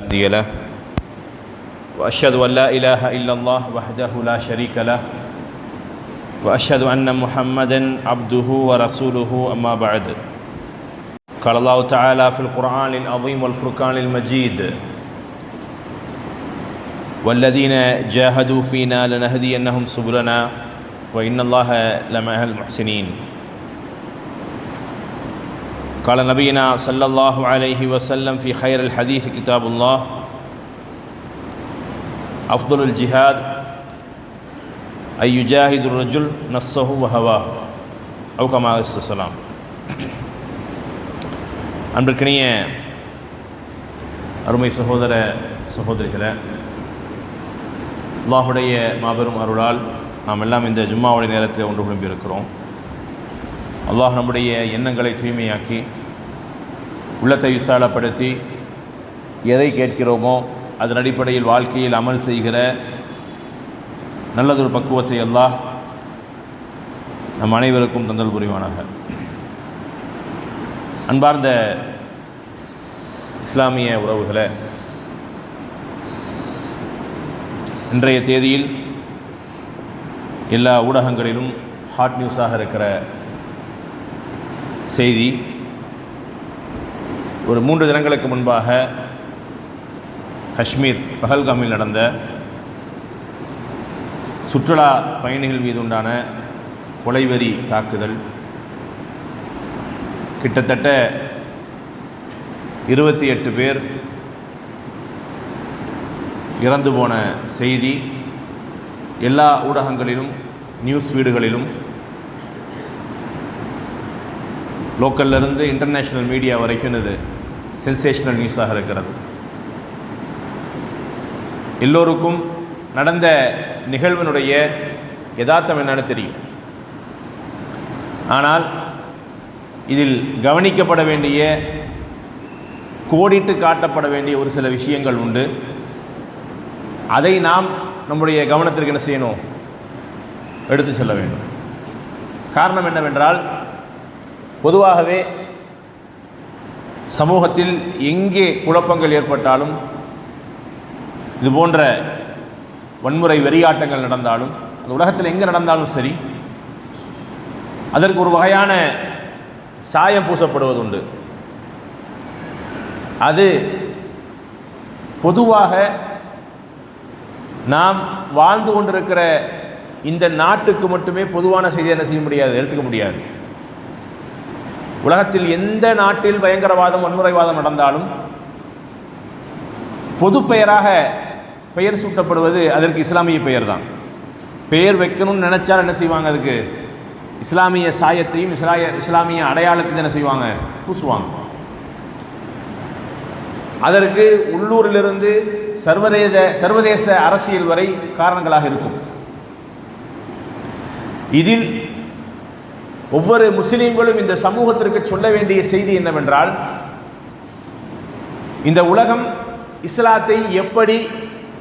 هادي له وأشهد أن لا إله إلا الله وحده لا شريك له وأشهد أن محمدا عبده ورسوله أما بعد قال الله تعالى في القرآن العظيم والفرقان المجيد والذين جاهدوا فينا لنهدينهم سبلنا وإن الله لمع المحسنين قال نبينا صلى الله عليه وسلم في خير الحديث كتاب الله أفضل الجهاد أن يجاهد الرجل نفسه وهواه أو كما قال السلام. அன்பிற்கினிய அருமை சகோதர சகோதரிகளே, அல்லாஹுடைய மாபெரும் அருளால் நாம் எல்லாம் இந்த ஜும்மாவுடைய நேரத்தில் ஒன்று குழும்பி இருக்கிறோம். அல்லாஹ் நம்முடைய எண்ணங்களை தூய்மையாக்கி உள்ளத்தை விசாலப்படுத்தி எதை கேட்கிறோமோ அதன் அடிப்படையில் வாழ்க்கையில் அமல் செய்கிற நல்லதொரு பக்குவத்தை அல்லாஹ் நம் அனைவருக்கும் தந்தல் புரிவானாக. அன்பார்ந்த இஸ்லாமிய உறவுகளே, இன்றைய தேதியில் எல்லா ஊடகங்களிலும் ஹாட் நியூஸாக இருக்கிற செய்தி, ஒரு 3 தினங்களுக்கு முன்பாக காஷ்மீர் பஹல்காமில் நடந்த சுற்றுலா பயணிகள் மீது உண்டான கொலைவெறி தாக்குதல், கிட்டத்தட்ட 28 பேர் இறந்து போன செய்தி எல்லா ஊடகங்களிலும் நியூஸ் ஃபீடுகளிலும் லோக்கல்லிருந்து இன்டர்நேஷ்னல் மீடியா வரைக்கும் இது சென்சேஷனல் நியூஸாக இருக்கிறது. எல்லோருக்கும் நடந்த நிகழ்வினுடைய யதார்த்தம் என்னன்னு தெரியும். ஆனால் இதில் கவனிக்கப்பட வேண்டிய, கோடிட்டு காட்டப்பட வேண்டிய ஒரு சில விஷயங்கள் உண்டு. அதை நாம் நம்முடைய கவனத்திற்கு என்ன செய்யணும், எடுத்து செல்ல வேண்டும். காரணம் என்னவென்றால், பொதுவாகவே சமூகத்தில் எங்கே குழப்பங்கள் ஏற்பட்டாலும், இது போன்ற வன்முறை வெறியாட்டங்கள் நடந்தாலும், அந்த உலகத்தில் எங்கே நடந்தாலும் சரி, அதற்கு ஒரு வகையான சாயம் பூசப்படுவதுண்டு. அது பொதுவாக நாம் வாழ்ந்து கொண்டிருக்கிற இந்த நாட்டுக்கு மட்டுமே பொதுவான செய்தி என்ன செய்ய முடியாது, எடுத்துக்க முடியாது. உலகத்தில் எந்த நாட்டில் பயங்கரவாதம் வன்முறைவாதம் நடந்தாலும் பொது பெயராக பெயர் சூட்டப்படுவது அதற்கு இஸ்லாமிய பெயர் தான். பெயர் வைக்கணும்னு நினைச்சால் என்ன செய்வாங்க, அதுக்கு இஸ்லாமிய சாயத்தையும் இஸ்லாமிய அடையாளத்தையும் என்ன செய்வாங்க, பூசுவாங்க. அதற்கு உள்ளூரிலிருந்து சர்வதேச அரசியல் வரை காரணங்களாக இருக்கும். இதில் ஒவ்வொரு முஸ்லீம்களும் இந்த சமூகத்திற்கு சொல்ல வேண்டிய செய்தி என்னவென்றால், இந்த உலகம் இஸ்லாத்தை எப்படி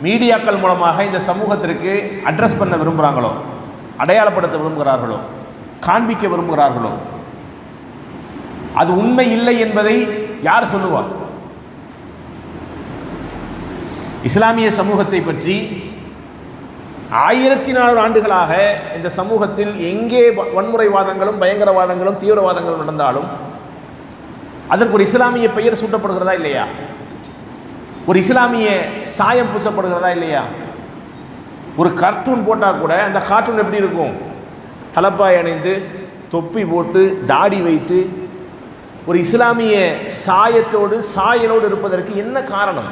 மீடியாக்கள் மூலமாக இந்த சமூகத்திற்கு அட்ரஸ் பண்ண விரும்புகிறாங்களோ, அடையாளப்படுத்த விரும்புகிறார்களோ, காண்பிக்க விரும்புகிறார்களோ, அது உண்மை இல்லை என்பதை யார் சொல்லுவார்? இஸ்லாமிய சமூகத்தை பற்றி 1400 ஆண்டுகளாக இந்த சமூகத்தில் எங்கே வன்முறைவாதங்களும் பயங்கரவாதங்களும் தீவிரவாதங்களும் நடந்தாலும் அதற்கு ஒரு இஸ்லாமிய பெயர் சூட்டப்படுகிறதா இல்லையா? ஒரு இஸ்லாமிய சாயம் பூசப்படுகிறதா இல்லையா? ஒரு கார்ட்டூன் போட்டால் கூட அந்த கார்ட்டூன் எப்படி இருக்கும்? தலப்பாய் அணிந்து தொப்பி போட்டு தாடி வைத்து ஒரு இஸ்லாமிய சாயலோடு இருப்பதற்கு என்ன காரணம்?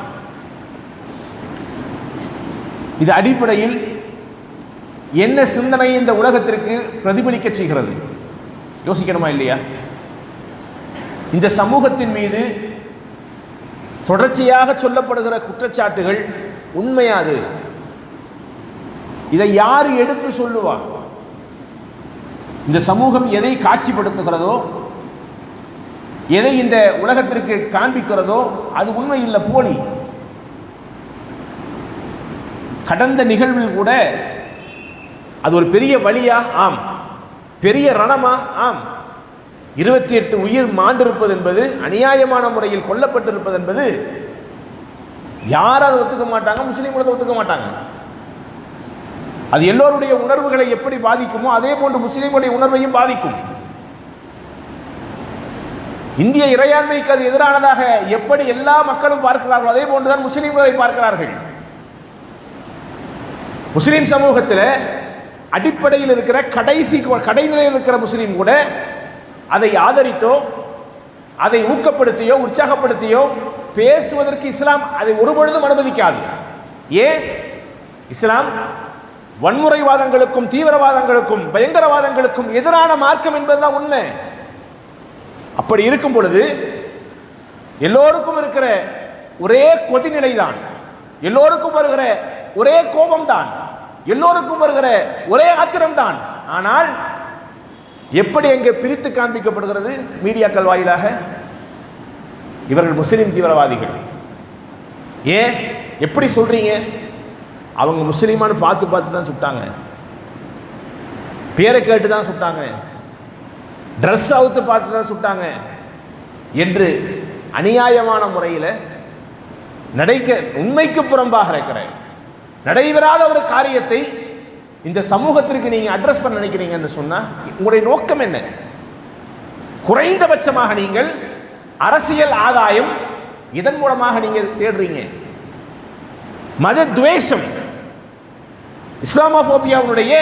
இது அடிப்படையில் என்ன சிந்தனை இந்த உலகத்திற்கு பிரதிபலிக்க செய்கிறது? யோசிக்கணுமா இல்லையா? இந்த சமூகத்தின் மீது தொடர்ச்சியாக சொல்லப்படுகிற குற்றச்சாட்டுகள் உண்மையாது? இதை யார் எடுத்து சொல்லுவா? இந்த சமூகம் எதை காட்சிப்படுத்துகிறதோ, எதை இந்த உலகத்திற்கு காண்பிக்கிறதோ அது உண்மை இல்லை, போலி. கடந்த நிகழ்வில் கூட அது ஒரு பெரிய வலியா? ஆம். பெரிய ரணமா? ஆம். 28 உயிர் மாண்டிருப்பது என்பது, அநியாயமான முறையில் கொல்லப்பட்டிருப்பது என்பது யாரும் அதை ஒத்துக்க மாட்டாங்க, முஸ்லீம் கூட ஒத்துக்க மாட்டாங்க. அது எல்லோருடைய உணர்வுகளை எப்படி பாதிக்குமோ அதே போன்று முஸ்லீம்களுடைய உணர்வையும் பாதிக்கும். இந்திய இறையாண்மைக்கு அது எதிரானதாக எப்படி எல்லா மக்களும் பார்க்கிறார்களோ அதே போன்றுதான் முஸ்லீம்களை பார்க்கிறார்கள். முஸ்லீம் சமூகத்தில் அடிப்படையில் இருக்கிற கடைநிலையில் இருக்கிற முஸ்லீம் கூட அதை ஆதரித்தோ அதை ஊக்கப்படுத்தியோ உற்சாகப்படுத்தியோ பேசுவதற்கு இஸ்லாம் அதை ஒருபொழுதும் அனுமதிக்காது. ஏன்? இஸ்லாம் வன்முறைவாதங்களுக்கும் தீவிரவாதங்களுக்கும் பயங்கரவாதங்களுக்கும் எதிரான மார்க்கம் என்பதுதான் உண்மை. அப்படி இருக்கும் பொழுது எல்லோருக்கும் இருக்கிற ஒரே கொதிநிலை தான், எல்லோருக்கும் வருகிற ஒரே கோபம் தான், எல்லோருக்கும் வருகிற ஒரே ஆத்திரம் தான். ஆனால் எப்படி எங்கே பிரித்து காண்பிக்கப்படுகிறது மீடியாக்கள் வாயிலாக? இவர்கள் முஸ்லிம் தீவிரவாதிகள். ஏன் எப்படி சொல்றீங்க? அவங்க முஸ்லீமானு பார்த்து பார்த்து தான் சுட்டாங்க, பேரை கேட்டு தான் சுட்டாங்க, ட்ரெஸ் அவுத்து பார்த்து தான் சுட்டாங்க என்று அநியாயமான முறையில் உண்மைக்கு புறம்பாக இருக்கிற நடைபெறாத ஒரு காரியத்தை இந்த சமூகத்திற்கு நீங்க அட்ரஸ் பண்ண நினைக்கிறீங்கன்னு சொன்னா உங்களுடைய நோக்கம் என்ன? குறைந்தபட்சமாக நீங்கள் அரசியல் ஆதாயம் இதன் மூலமாக நீங்க தேடுறீங்க. மத துவேஷம், இஸ்லாமோபியாவுடைய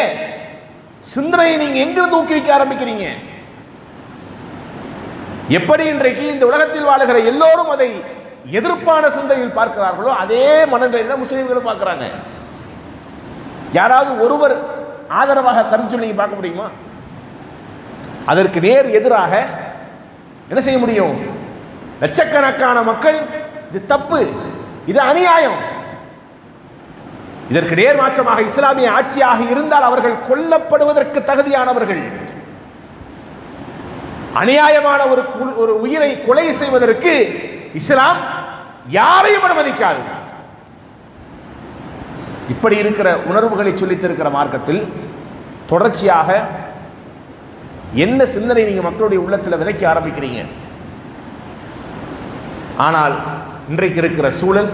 சிந்தனையை நீங்க எங்கிருந்து ஊக்குவிக்க ஆரம்பிக்கிறீங்க? எப்படி இன்றைக்கு இந்த உலகத்தில் வாழுகிற எல்லோரும் அதை எதிர்ப்பான சிந்தனையில் பார்க்கிறார்களோ அதே மனநிலையில் முஸ்லீம்களும் பார்க்கிறாங்க. யாராவது ஒருவர் ஆதரவாக கருத்து சொல்லி பார்க்க முடியுமா? அதற்கு நேர் எதிராக என்ன செய்ய முடியும்? லட்சக்கணக்கான மக்கள் இது தப்பு, இது அநியாயம், இதற்கு நேர் மாற்றமாக இஸ்லாமிய ஆட்சியாக இருந்தால் அவர்கள் கொல்லப்படுவதற்கு தகுதியானவர்கள். அநியாயமான ஒரு உயிரை கொலை செய்வதற்கு இஸ்லாம் யாரையும் அனுமதிக்காது. இப்படி இருக்கிற உணர்வுகளை சொல்லித்திருக்கிற மார்க்கத்தில் தொடர்ச்சியாக என்ன சிந்தனை நீங்க மக்களுடைய உள்ளத்தில் விதைக்க ஆரம்பிக்கிறீங்க? ஆனால் இன்றைக்கு இருக்கிற சூழல்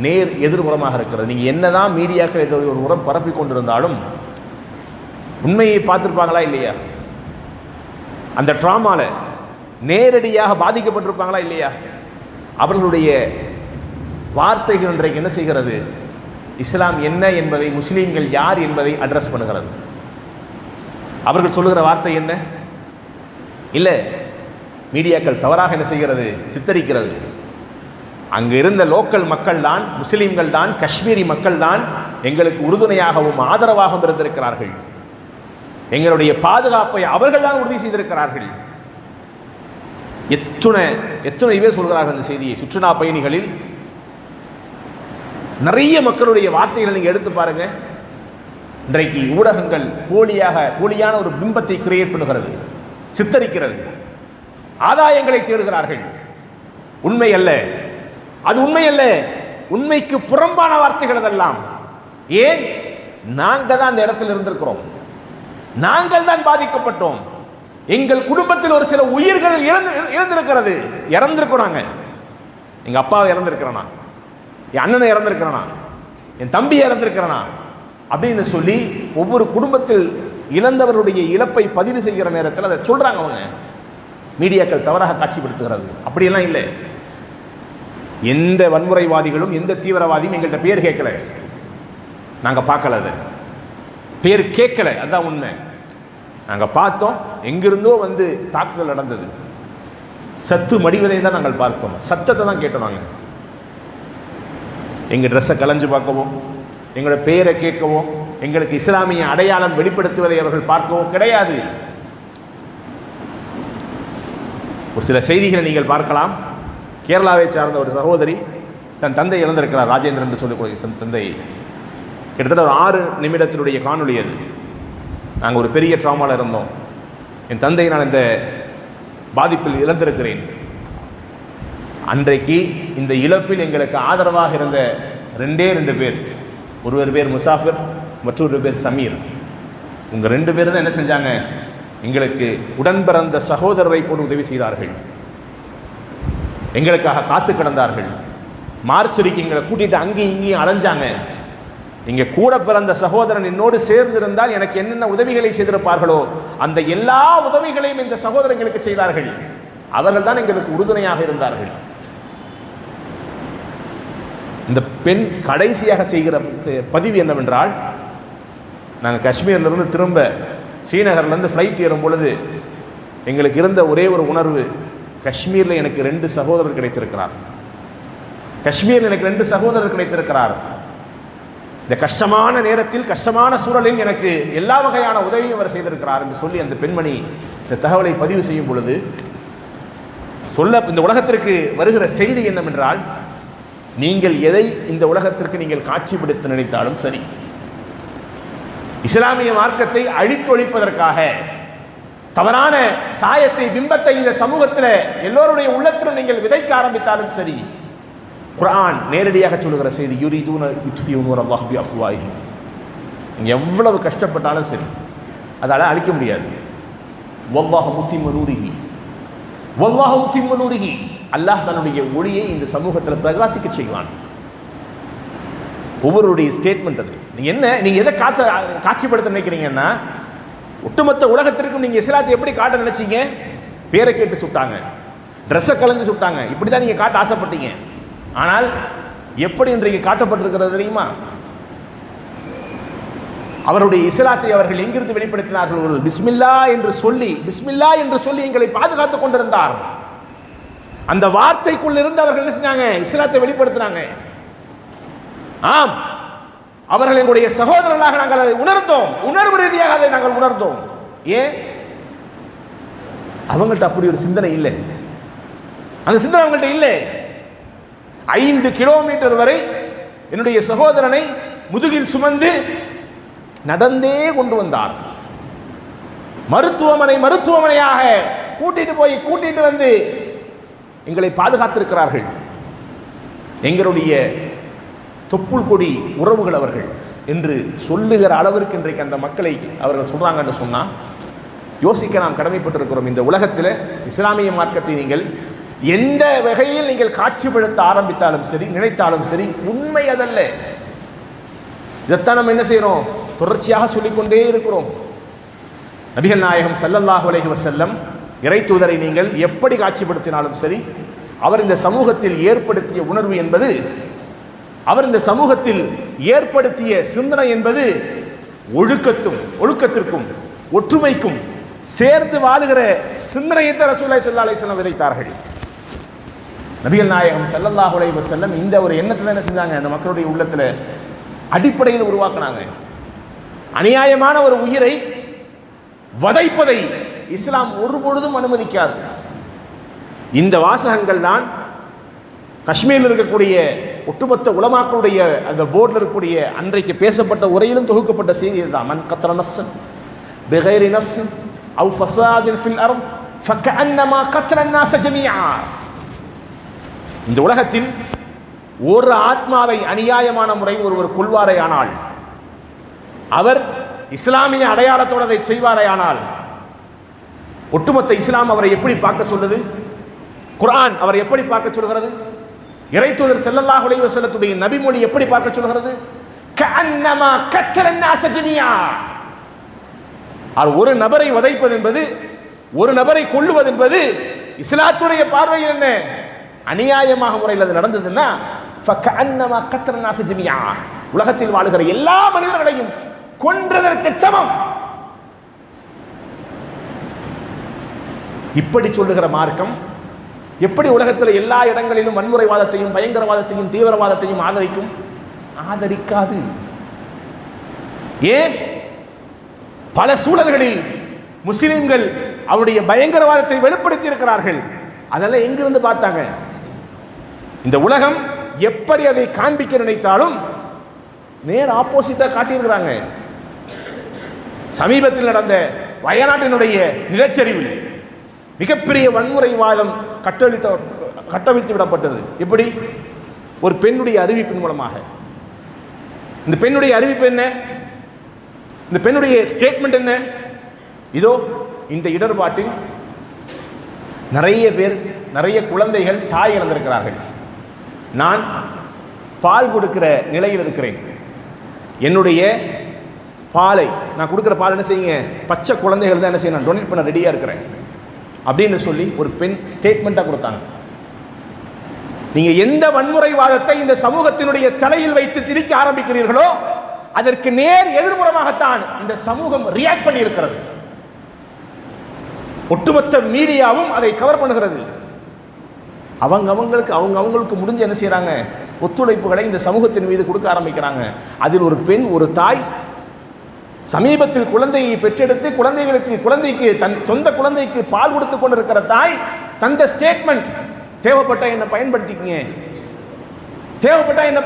நேர் எதிர்புறமாக இருக்கிறது. நீங்க என்னதான் மீடியாக்கள் ஏதோ ஒரு உரம் பரப்பி கொண்டிருந்தாலும் உண்மையை பார்த்திருப்பாங்களா இல்லையா? அந்த ட்ராமால நேரடியாக பாதிக்கப்பட்டிருப்பாங்களா இல்லையா? அவர்களுடைய வார்த்தைகள் இன்றைக்கு என்ன செய்கிறது? இஸ்லாம் என்ன என்பதை, முஸ்லீம்கள் யார் என்பதை அட்ரஸ் பண்ணுகிறது. அவர்கள் சொல்லுகிற வார்த்தை என்ன? இல்லை, மீடியாக்கள் தவறாக என்ன செய்கிறது? சித்தரிக்கிறது. அங்கு இருந்த லோக்கல் மக்கள் தான், முஸ்லீம்கள் தான், காஷ்மீரி மக்கள் தான் எங்களுக்கு உறுதுணையாகவும் ஆதரவாகவும் இருந்திருக்கிறார்கள். எங்களுடைய பாதுகாப்பை அவர்கள் தான் உறுதி செய்திருக்கிறார்கள். எத்தனை பேர் சொல்கிறார்கள் இந்த செய்தியை? சுற்றுலா பயணிகளில் நிறைய மக்களுடைய வார்த்தைகளை நீங்க எடுத்து பாருங்க. இன்றைக்கு ஊடகங்கள் போலியான ஒரு பிம்பத்தை கிரியேட் பண்ணுகிறது, சித்தரிக்கிறது, ஆதாயங்களை தேடுகிறார்கள். உண்மை அல்ல, அது உண்மை அல்ல, உண்மைக்கு புறம்பான வார்த்தைகள் அதெல்லாம். ஏன்? நாங்கள் தான் அந்த இடத்தில் இருந்திருக்கிறோம், நாங்கள் தான் பாதிக்கப்பட்டோம். எங்கள் குடும்பத்தில் ஒரு சில உயிர்கள் இழந்திருக்கிறது. இறந்திருக்கோம், நாங்கள் எங்க அப்பாவை இறந்திருக்கிறேனா, என் அண்ணனை இறந்திருக்கிறேனா, என் தம்பி இறந்திருக்கிறேனா அப்படின்னு சொல்லி ஒவ்வொரு குடும்பத்தில் இழந்தவருடைய இழப்பை பதிவு செய்கிற நேரத்தில் அதை சொல்றாங்க. அவங்க மீடியாக்கள் தவறாக காட்சிப்படுத்துகிறது. அப்படியெல்லாம் இல்லை. எந்த வன்முறைவாதிகளும் எந்த தீவிரவாதியும் எங்கள்கிட்ட பேர் கேட்கல, நாங்கள் பார்க்கல, அது பேர் கேட்கல, அதுதான் உண்மை. நாங்கள் பார்த்தோம், எங்கிருந்தோ வந்து தாக்குதல் நடந்தது, சத்து மடிவதை தான் நாங்கள் பார்த்தோம், சத்தத்தை தான் கேட்டோம். நாங்கள் எங்கள் ட்ரெஸ்ஸை கலைஞ்சு பார்க்கவோ, எங்களோட பெயரை கேட்கவோ, எங்களுக்கு இஸ்லாமிய அடையாளம் வெளிப்படுத்துவதை அவர்கள் பார்க்கவோ கிடையாது. ஒரு சில செய்திகளை நீங்கள் பார்க்கலாம். கேரளாவை சார்ந்த ஒரு சகோதரி தன் தந்தை இழந்திருக்கிறார், ராஜேந்திரன் என்று சொல்லக்கூடிய தந்தை. கிட்டத்தட்ட ஒரு 6 நிமிடத்தினுடைய காணொலி அது. நாங்கள் ஒரு பெரிய ட்ராமாவில் இருந்தோம். என் தந்தை நான் இந்த பாதிப்பில் இழந்திருக்கிறேன். அன்றைக்கு இந்த இழப்பில் எங்களுக்கு ஆதரவாக இருந்த 2 பேர், ஒருவர் பேர் முசாஃபிர், மற்றொரு பேர் சமீர். உங்கள் 2 பேர் தான் என்ன செஞ்சாங்க? எங்களுக்கு உடன் பிறந்த சகோதரரை போல உதவி செய்தார்கள், எங்களுக்காக காத்து கிடந்தார்கள். மார்ச்சரிக்கைங்களை கூட்டிட்டு அங்கேயும் இங்கேயும் அலைஞ்சாங்க. இங்கே கூட பிறந்த சகோதரன் என்னோடு சேர்ந்திருந்தால் எனக்கு என்னென்ன உதவிகளை செய்திருப்பார்களோ அந்த எல்லா உதவிகளையும் இந்த சகோதரங்களுக்கு செய்தார்கள். அவர்கள் தான் எங்களுக்கு உறுதுணையாக இருந்தார்கள். இந்த பெண் கடைசியாக செய்கிற பதிவு என்னவென்றால், நாங்கள் காஷ்மீர்லேருந்து திரும்ப ஸ்ரீநகர்லேருந்து ஃப்ளைட் ஏறும் பொழுது எங்களுக்கு இருந்த ஒரே ஒரு உணர்வு, காஷ்மீரில் எனக்கு 2 சகோதரர் கிடைத்திருக்கிறார். காஷ்மீரில் எனக்கு 2 சகோதரர் கிடைத்திருக்கிறார். இந்த கஷ்டமான நேரத்தில், கஷ்டமான சூழலில் எனக்கு எல்லா வகையான உதவியும் அவர் செய்திருக்கிறார் என்று சொல்லி அந்த பெண்மணி இந்த தகவலை பதிவு செய்யும் பொழுது இந்த உலகத்திற்கு வருகிற செய்தி என்னவென்றால், நீங்கள் எதை இந்த உலகத்திற்கு நீங்கள் காட்சிப்படுத்த நினைத்தாலும் சரி, இஸ்லாமிய மார்க்கத்தை அழித்தொழிப்பதற்காக தவறான சாயத்தை, பிம்பத்தை இந்த சமூகத்தில் எல்லோருடைய உள்ளத்திலும் நீங்கள் விதைக்க ஆரம்பித்தாலும் சரி, குர்ஆன் நேரடியாக சொல்லுகிற செய்தி, யுரீதுன யுத்ஃபியூ நூரல்லாஹி பிஅஃப்வாஹிஹிம். எவ்வளவு கஷ்டப்பட்டாலும் சரி அதால அழிக்க முடியாது. வல்லாஹு முத்திம்மு நூரிஹி, வல்லாஹு முத்திம்மு நூரிஹி. அல்லாஹ் தன்னுடைய ஒளியை இந்த சமூகத்தில் பிரகாசிக்க செய்வான். ஒவ்வொருடைய ஸ்டேட்மெண்ட் அது. நீங்க எதை காட்சிப்படுத்த நினைக்கிறீங்கன்னா, ஒட்டுமொத்த உலகத்திற்கும் நீங்க இஸ்லாத்தை எப்படி காட்ட நினைச்சீங்க? பேரை கேட்டு சுட்டாங்க, ட்ரெஸ்ஸை கலந்து சுட்டாங்க, இப்படிதான் நீங்க காட்ட ஆசைப்பட்டீங்க. ஆனால் எப்படி இன்றைக்கு காட்டப்பட்டிருக்கிறது தெரியுமா? அவருடைய இஸ்லாத்தை அவர்கள் எங்கிருந்து வெளிப்படுத்தினார்கள்? ஒரு பிஸ்மில்லா என்று சொல்லி எங்களை பாதுகாத்துக் கொண்டிருந்தார். அந்த வார்த்தைக்குள் இருந்து அவர்கள் என்ன செஞ்சாங்க? இஸ்லாத்தை வெளிப்படுத்தினாங்க. ஆம், அவர்கள் எங்களுடைய சகோதரர்களாக நாங்கள் அதை உணர்ந்தோம். உணர்வு ரீதியாக அதை நாங்கள் உணர்ந்தோம். ஏன்? அவங்கள்ட்ட அப்படி ஒரு சிந்தனை இல்லை. அந்த சிந்தனை அவங்கள்ட்ட இல்லை. 5 கிலோமீட்டர் வரை என்னுடைய சகோதரனை முதுகில் சுமந்து நடந்தே கொண்டு வந்தார். மருத்துவமனையாக கூட்டிட்டு வந்து எங்களை பாதுகாத்திருக்கிறார்கள். எங்களுடைய தொப்புள் கொடி உறவுகள் அவர்கள் என்று சொல்லுகிற அளவிற்கு இன்றைக்கு அந்த மக்களை அவர்கள் சொல்றாங்கன்னு சொன்னா யோசிக்க நாம் கடமைப்பட்டிருக்கிறோம். இந்த உலகத்தில் இஸ்லாமிய மார்க்கத்தை நீங்கள் எந்த வகையில் நீங்கள் காட்சிப்படுத்த ஆரம்பித்தாலும் சரி, நினைத்தாலும் சரி, உண்மை அதல்ல. இதைத்தான் நம்ம என்ன செய்யறோம்? தொடர்ச்சியாக சொல்லிக்கொண்டே இருக்கிறோம். நபிகள் நாயகம் ஸல்லல்லாஹு அலைஹி வஸல்லம் இறை தூதரை நீங்கள் எப்படி காட்சிப்படுத்தினாலும் சரி, அவர் இந்த சமூகத்தில் ஏற்படுத்திய உணர்வு என்பது, அவர் இந்த சமூகத்தில் ஏற்படுத்திய சிந்தனை என்பது ஒழுக்கத்திற்கும் ஒற்றுமைக்கும் சேர்ந்து வாழுகிற சிந்தனையை ரசூலுல்லாஹி ஸல்லல்லாஹு அலைஹி வஸல்லம் விதைத்தார்கள். நபிகள் நாயகம் ஸல்லல்லாஹு அலைஹி வஸல்லம் இந்த ஒரு எண்ணத்தை என்ன செஞ்சாங்க? அந்த மக்களுடைய உள்ளத்தில் அடிப்படையில் உருவாக்குனாங்க. அநியாயமான ஒரு உயிரை வதைப்பதை இஸ்லாம் ஒருபொழுதும் அனுமதிக்காது. இந்த வாசகங்கள் தான் காஷ்மீரில் இருக்கக்கூடிய ஒட்டுமொத்த உலமாக்களுடைய அந்த போர்டில் இருக்கக்கூடிய அன்றைக்கு பேசப்பட்ட உரையிலும் தொகுக்கப்பட்ட செய்தி தான். மன் கத்ர நஃப்ஸன் பிகைரி நஃப்ஸின் அவ் ஃபஸாதின் ஃபில் அர்த் ஃபகஅன்னமா கத்ர அன்னாஸ ஜமீஆ. இந்த உலகத்தில் ஒரு ஆத்மாவை அநியாயமான முறையில் ஒருவர் கொள்வாரையானால், அவர் இஸ்லாமிய அடையாளத்தோடு அதை செய்வாரையானால், ஒட்டுமொத்த இஸ்லாம் அவரை எப்படி பார்க்க சொல்லுது? குர்ஆன் அவரை எப்படி பார்க்க சொல்கிறது? இறைத்தூதர் ஸல்லல்லாஹு அலைஹி வஸல்லத்துடைய நபிமொழி எப்படி பார்க்க சொல்கிறது? கஅன்னமா கத்ர அன்னாஸ ஜமீஆ. ஒரு நபரை வதைப்பது என்பது, ஒரு நபரை கொல்லுவது என்பது இஸ்லாத்துடைய பார்வையில் என்ன? அநியாயமாக முறையில் அது நடந்ததுன்னா ஃபகஅன்னமா கத்ர அன்னாஸ ஜமீஆ, உலகத்தில் வாழுகிற எல்லா மனிதர்களையும் கொன்றதற்கு சமம். இப்படி சொல்லுகிற மார்க்கம் எப்படி உலகத்தில் எல்லா இடங்களிலும் வன்முறைவாதத்தையும் பயங்கரவாதத்தையும் தீவிரவாதத்தையும் ஆதரிக்கும்? ஆதரிக்காது. ஏன்? பல சூழல்களில் முஸ்லிம்கள் அவருடைய பயங்கரவாதத்தை வெளிப்படுத்தி இருக்கிறார்கள். அதெல்லாம் எங்கிருந்து பார்த்தாங்க? இந்த உலகம் எப்படி அதை காண்பிக்க நினைத்தாலும் நேர் ஆப்போசிட்டா காட்டியிருக்கிறாங்க. சமீபத்தில் நடந்த வயநாட்டினுடைய நிலச்சரிவில் மிகப்பெரிய வன்முறைவாதம் கட்டவிழ்த்து விடப்பட்டது. எப்படி? ஒரு பெண்ணுடைய அறிவிப்பின் மூலமாக. இந்த பெண்ணுடைய அறிவிப்பு என்ன? இந்த பெண்ணுடைய ஸ்டேட்மெண்ட் என்ன? இதோ இந்த இடர்பாட்டில் நிறைய பேர், நிறைய குழந்தைகள் தாய் இழந்திருக்கிறார்கள். நான் பால் கொடுக்கிற நிலையில் இருக்கிறேன், என்னுடைய பாலை நான் கொடுக்குற பால் என்ன செய்யுங்க, பச்சை குழந்தைகள் தான் என்ன செய்ய நான் டொனேட் பண்ண ரெடியாக இருக்கிறேன் அப்படின்னு சொல்லி ஒரு பெண் ஸ்டேட்மெண்ட்டாக கொடுத்தாங்க. நீங்கள் எந்த வன்முறைவாதத்தை இந்த சமூகத்தினுடைய தலையில் வைத்து திரிக்க ஆரம்பிக்கிறீர்களோ அதற்கு நேர் எதிர்முறமாகத்தான் இந்த சமூகம் ரியாக்ட் பண்ணி இருக்கிறது. ஒட்டுமொத்த மீடியாவும் அதை கவர் பண்ணுகிறது. அவங்களுக்கு முடிஞ்ச என்ன செய்யறாங்க, ஒத்துழைப்புகளை இந்த சமூகத்தின் மீது கொடுக்க ஆரம்பிக்கிறாங்க. அதில் ஒரு பெண், ஒரு தாய் சமீபத்தில் குழந்தையை பெற்றெடுத்து குழந்தைக்கு தன் சொந்த குழந்தைக்கு பால் கொடுத்து கொண்டிருக்கிற தாய் தந்த ஸ்டேட்மெண்ட், தேவைப்பட்டா என்னை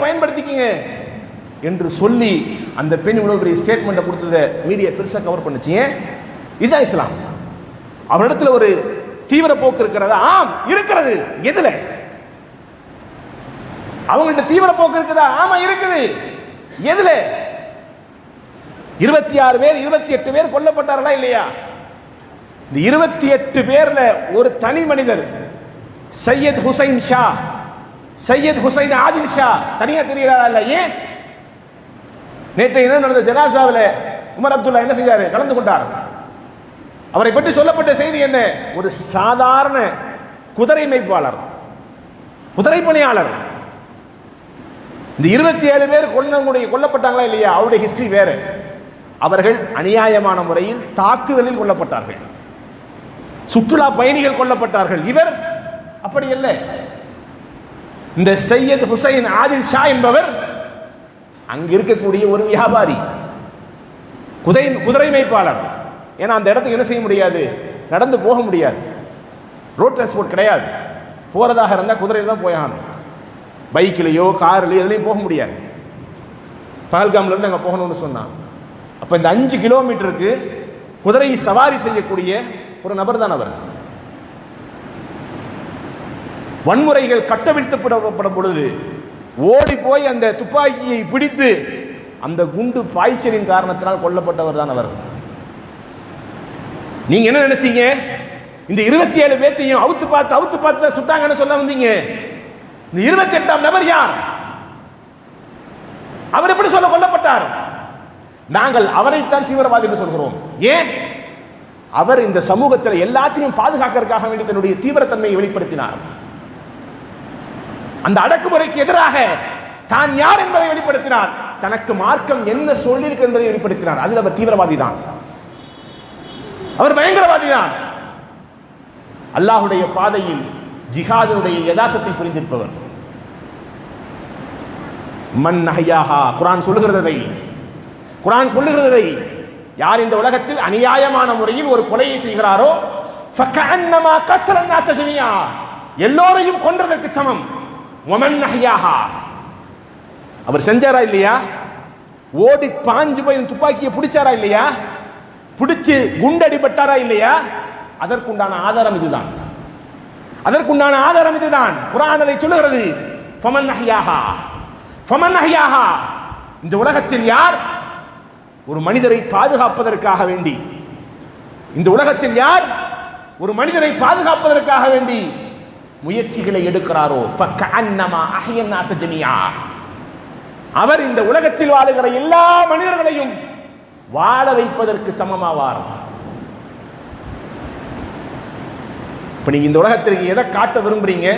பயன்படுத்திக்கிங்க என்று சொல்லி அந்த பெண் இவ்வளவு பெரிய ஸ்டேட்மெண்ட்டை கொடுத்ததை மீடியா பெருசாக கவர் பண்ணுச்சு. இதுதான் இஸ்லாம். அவரிடத்துல ஒரு தீவிர போக்கு இருக்கிறதா? ஆம், இருக்கிறது. எதுல? அவங்கள்ட்ட தீவிர போக்கு இருக்குதா? ஆமா, இருக்குது. எதுல? 26 பேர் 28 பேர் கொல்லப்பட்டார்களா இல்லையா? இந்த 28 பேர்ல ஒரு தனி மனிதர் சையத் ஹுசைன் ஷா, சையத் ஹுசைன் ஆதில் ஷா தனியா தெரிகிறாரா? இல்ல. ஏன்? நேற்று என்ன நடந்த ஜனாசாவில் உமர் அப்துல்லா என்ன செஞ்சாரு? கலந்து கொண்டார். அவரை பற்றி சொல்லப்பட்ட செய்தி என்ன? ஒரு சாதாரண குதிரை மேய்ப்பாளர், குதிரை பணியாளர். இந்த 27 பேர் கொல்லப்பட்டாங்களா இல்லையா? அவருடைய ஹிஸ்டரி வேற. அவர்கள் அநியாயமான முறையில் தாக்குதலில் கொல்லப்பட்டார்கள், சுற்றுலா பயணிகள் கொல்லப்பட்டார்கள். இவர் அப்படி இல்லை. இந்த சையத் ஹுசைன் ஆதில் ஷா என்பவர் அங்க இருக்கக்கூடிய ஒரு வியாபாரி, குதிரை மேய்ப்பாளர். ஏன்னா அந்த இடத்துக்கு என்ன செய்ய முடியாது, நடந்து போக முடியாது, ரோட் டிரான்ஸ்போர்ட் கிடையாது. போறதாக இருந்தால் குதிரையில் தான் போயாகணும், பைக்கிலையோ கார்லையோ எதுலையும் போக முடியாது. பஹல்காம்ல இருந்து அங்கே போகணும்னு சொன்னான். அப்போ இந்த 5 கிலோமீட்டருக்கு குதிரை சவாரி செய்யக்கூடிய ஒரு நபர் தான் அவர். வன்முறைகள் கட்டவிழ்த்தப்படும் பொழுது ஓடி போய் அந்த துப்பாக்கியை பிடித்து அந்த குண்டு பாய்ச்சலின் காரணத்தினால் கொல்லப்பட்டவர் தான் அவர். நீங்க என்ன நினைச்சீங்க? இந்த 27 பேத்தையும் அவுத்து பார்த்து சுட்டாங்கன்னு சொல்ல வந்தீங்க. இந்த 28ஆம் நபர் யார்? அவர் எப்படி சொல்ல கொல்லப்பட்டார்? நாங்கள் அவரைத்தான் தீவிரவாதி என்று சொல்கிறோம். ஏன்? அவர் இந்த சமூகத்தில் எல்லாத்தையும் பாதுகாக்கிறதுக்காக வேண்டி தன்னுடைய தீவிரத்தன்மையை வெளிப்படுத்தினார். அந்த அடக்குமுறைக்கு எதிராக தான் யார் என்பதை வெளிப்படுத்தினார். தனக்கு மார்க்கம் என்ன சொல்லியிருக்கு என்பதை வெளிப்படுத்தினார். அதில் அவர் தீவிரவாதி தான், அவர் பயங்கரவாதி தான். அல்லாஹுடைய பாதையில் ஜிஹாதுடைய யதார்த்தத்தை புரிந்திருப்பவர். மன் நஹ்யாஹா, குர்ஆன் சொல்லுகிறதை யார் இந்த உலகத்தில் அநியாயமான முறையில் ஒரு கொலையை செய்கிறாரோ ஃபகஅன்னமா கத்ல الناس ஜமீஆ, எல்லோரையும் கொன்றதற்கு சமம். வமன் நஹ்யாஹா, அவர் செஞ்சாரா இல்லையா? ஓடி பாஞ்சு போய் துப்பாக்கியை பிடிச்சாரா இல்லையா? பிடிச்சு குண்டடிபட்டாரா இல்லையா? அதற்குண்டான ஆதாரம் இதுதான். குர்ஆன் அதை சொல்லுகிறது. ஃபமன் நஹ்யாஹா, இந்த உலகத்தில் யார் ஒரு மனிதரை பாதுகாப்பதற்காக வேண்டி, இந்த உலகத்தில் யார் ஒரு மனிதரை பாதுகாப்பதற்காக வேண்டி முயற்சிகளை எடுக்கிறாரோ ஃபகஅன்னமா அஹ்யா الناس ஜமீஆ, அவர் இந்த உலகத்தில் வாழுகிற எல்லா மனிதர்களையும் வாழ வைப்பதற்கு சமமாவார். இப்ப நீங்க இந்த உலகத்திற்கு எதை காட்ட விரும்புறீங்க,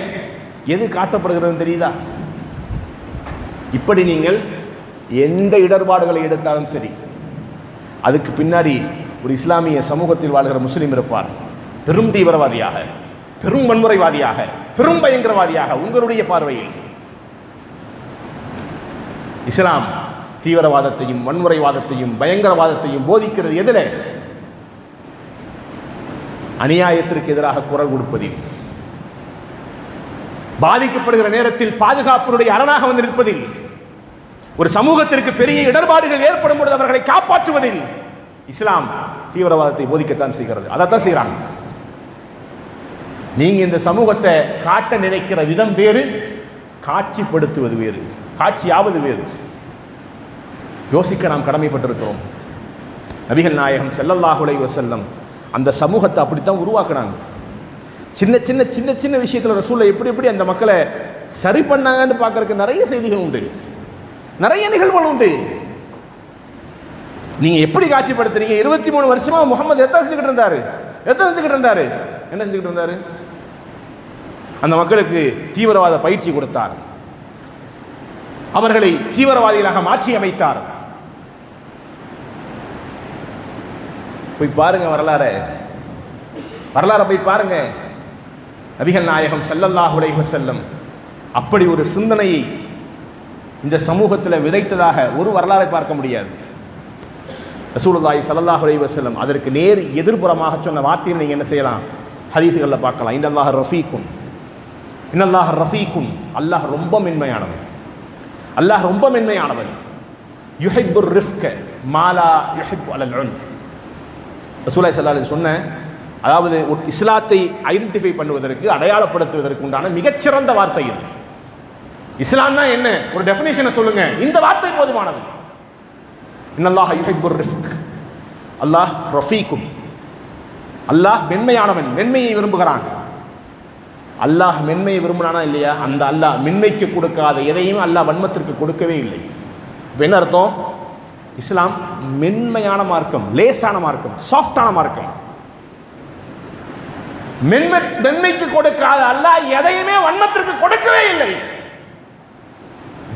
எது காட்டப்படுகிறது தெரியுதா? இப்படி நீங்கள் எந்த இடர்பாடுகளை எடுத்தாலும் சரி, அதுக்கு பின்னாடி ஒரு இஸ்லாமிய சமூகத்தில் வாழ்கிற முஸ்லீம் இருப்பார், பெரும் தீவிரவாதியாக, பெரும் வன்முறைவாதியாக, பெரும் பயங்கரவாதியாக. உங்களுடைய பார்வையில் இஸ்லாம் தீவிரவாதத்தையும் வன்முறைவாதத்தையும் பயங்கரவாதத்தையும் போதிக்கிறது எதில்? அநியாயத்திற்கு எதிராக குரல் கொடுப்பதில், பாதிக்கப்படுகிற நேரத்தில் பாதுகாப்பினுடைய அரணாக வந்து நிற்பதில், ஒரு சமூகத்திற்கு பெரிய இடர்பாடுகள் ஏற்படும் பொழுது அவர்களை காப்பாற்றுவதில் இஸ்லாம் தீவிரவாதத்தை போதிக்கத்தான் செய்கிறது. அதைத்தான் செய்கிறாங்க. நீங்க இந்த சமூகத்தை காட்ட நினைக்கிற விதம் வேறு, காட்சிப்படுத்துவது வேறு, காட்சியாவது வேறு. யோசிக்க நாம் கடமைப்பட்டிருக்கிறோம். நபிகள் நாயகம் ஸல்லல்லாஹு அலைஹி வஸல்லம் அந்த சமூகத்தை அப்படித்தான் உருவாக்குனாங்க. சின்ன சின்ன சின்ன சின்ன விஷயத்தில் ரசூலை எப்படி அந்த மக்களை சரி பண்ணாங்கன்னு பார்க்கறதுக்கு நிறைய செய்திகள் உண்டு, நிறைய நிகழ்வுகள் உண்டு. நீங்க எப்படி காட்சிப்படுத்துறீங்க? 23 வருஷமா முகமது எத்தனை செஞ்சுக்கிட்டு இருந்தாரு? என்ன செஞ்சுக்கிட்டு இருந்தாரு? அந்த மக்களுக்கு தீவிரவாத பயிற்சி கொடுத்தார், அவர்களை தீவிரவாதிகளாக மாற்றி அமைத்தார். போய் பாருங்க வரலாறு போய் பாருங்க. நபிகள் நாயகம் ஸல்லல்லாஹு அலைஹி வஸல்லம் அப்படி ஒரு சிந்தனையை இந்த சமூகத்தில் விதைத்ததாக ஒரு வரலாறை பார்க்க முடியாது. ரசூலுல்லாஹி ஸல்லல்லாஹு அலைஹி வஸல்லம் அதற்கு நேர் எதிர்ப்புறமாக சொன்ன வார்த்தையை நீங்கள் என்ன செய்யலாம்? ஹதீஸ்களில் பார்க்கலாம். இன்னல்லாஹ ரஃபீக்கும், அல்லாஹ் ரொம்ப மென்மையானவன். யுஹிப்புர் ரிஃப்க மாலா யுஹிப்பு அலல் உன்ஃப். ரசூலுல்லாஹி ஸல்லல்லாஹு அலைஹி சொன்ன, அதாவது இஸ்லாத்தை ஐடென்டிஃபை பண்ணுவதற்கு, அடையாளப்படுத்துவதற்கு உண்டான மிகச்சிறந்த வார்த்தை இது. இஸ்லாம்னா என்ன? ஒரு டெஃபினேஷனை சொல்லுங்க. இந்த வார்த்தை போதுமானது. இன்னல்லாஹ யுஹிப்புர் ரிஃப்க், அல்லாஹ் ரஃபீக்கும், அல்லாஹ் மென்மையானவன், மென்மையை விரும்புகிறான். அல்லாஹ் மென்மையை விரும்பினானா இல்லையா? அந்த அல்லாஹ் மென்மைக்கு கொடுக்காத எதையும் அல்லாஹ் வன்மத்திற்கு கொடுக்கவே இல்லை. இப்போ என்ன அர்த்தம்? இஸ்லாம் மென்மையான மார்க்கம், லேசான மார்க்கம், சாஃப்டான மார்க்கம். மென்மைக்கு கொடுக்காத அல்லாஹ் எதையுமே வன்மத்திற்கு கொடுக்கவே இல்லை.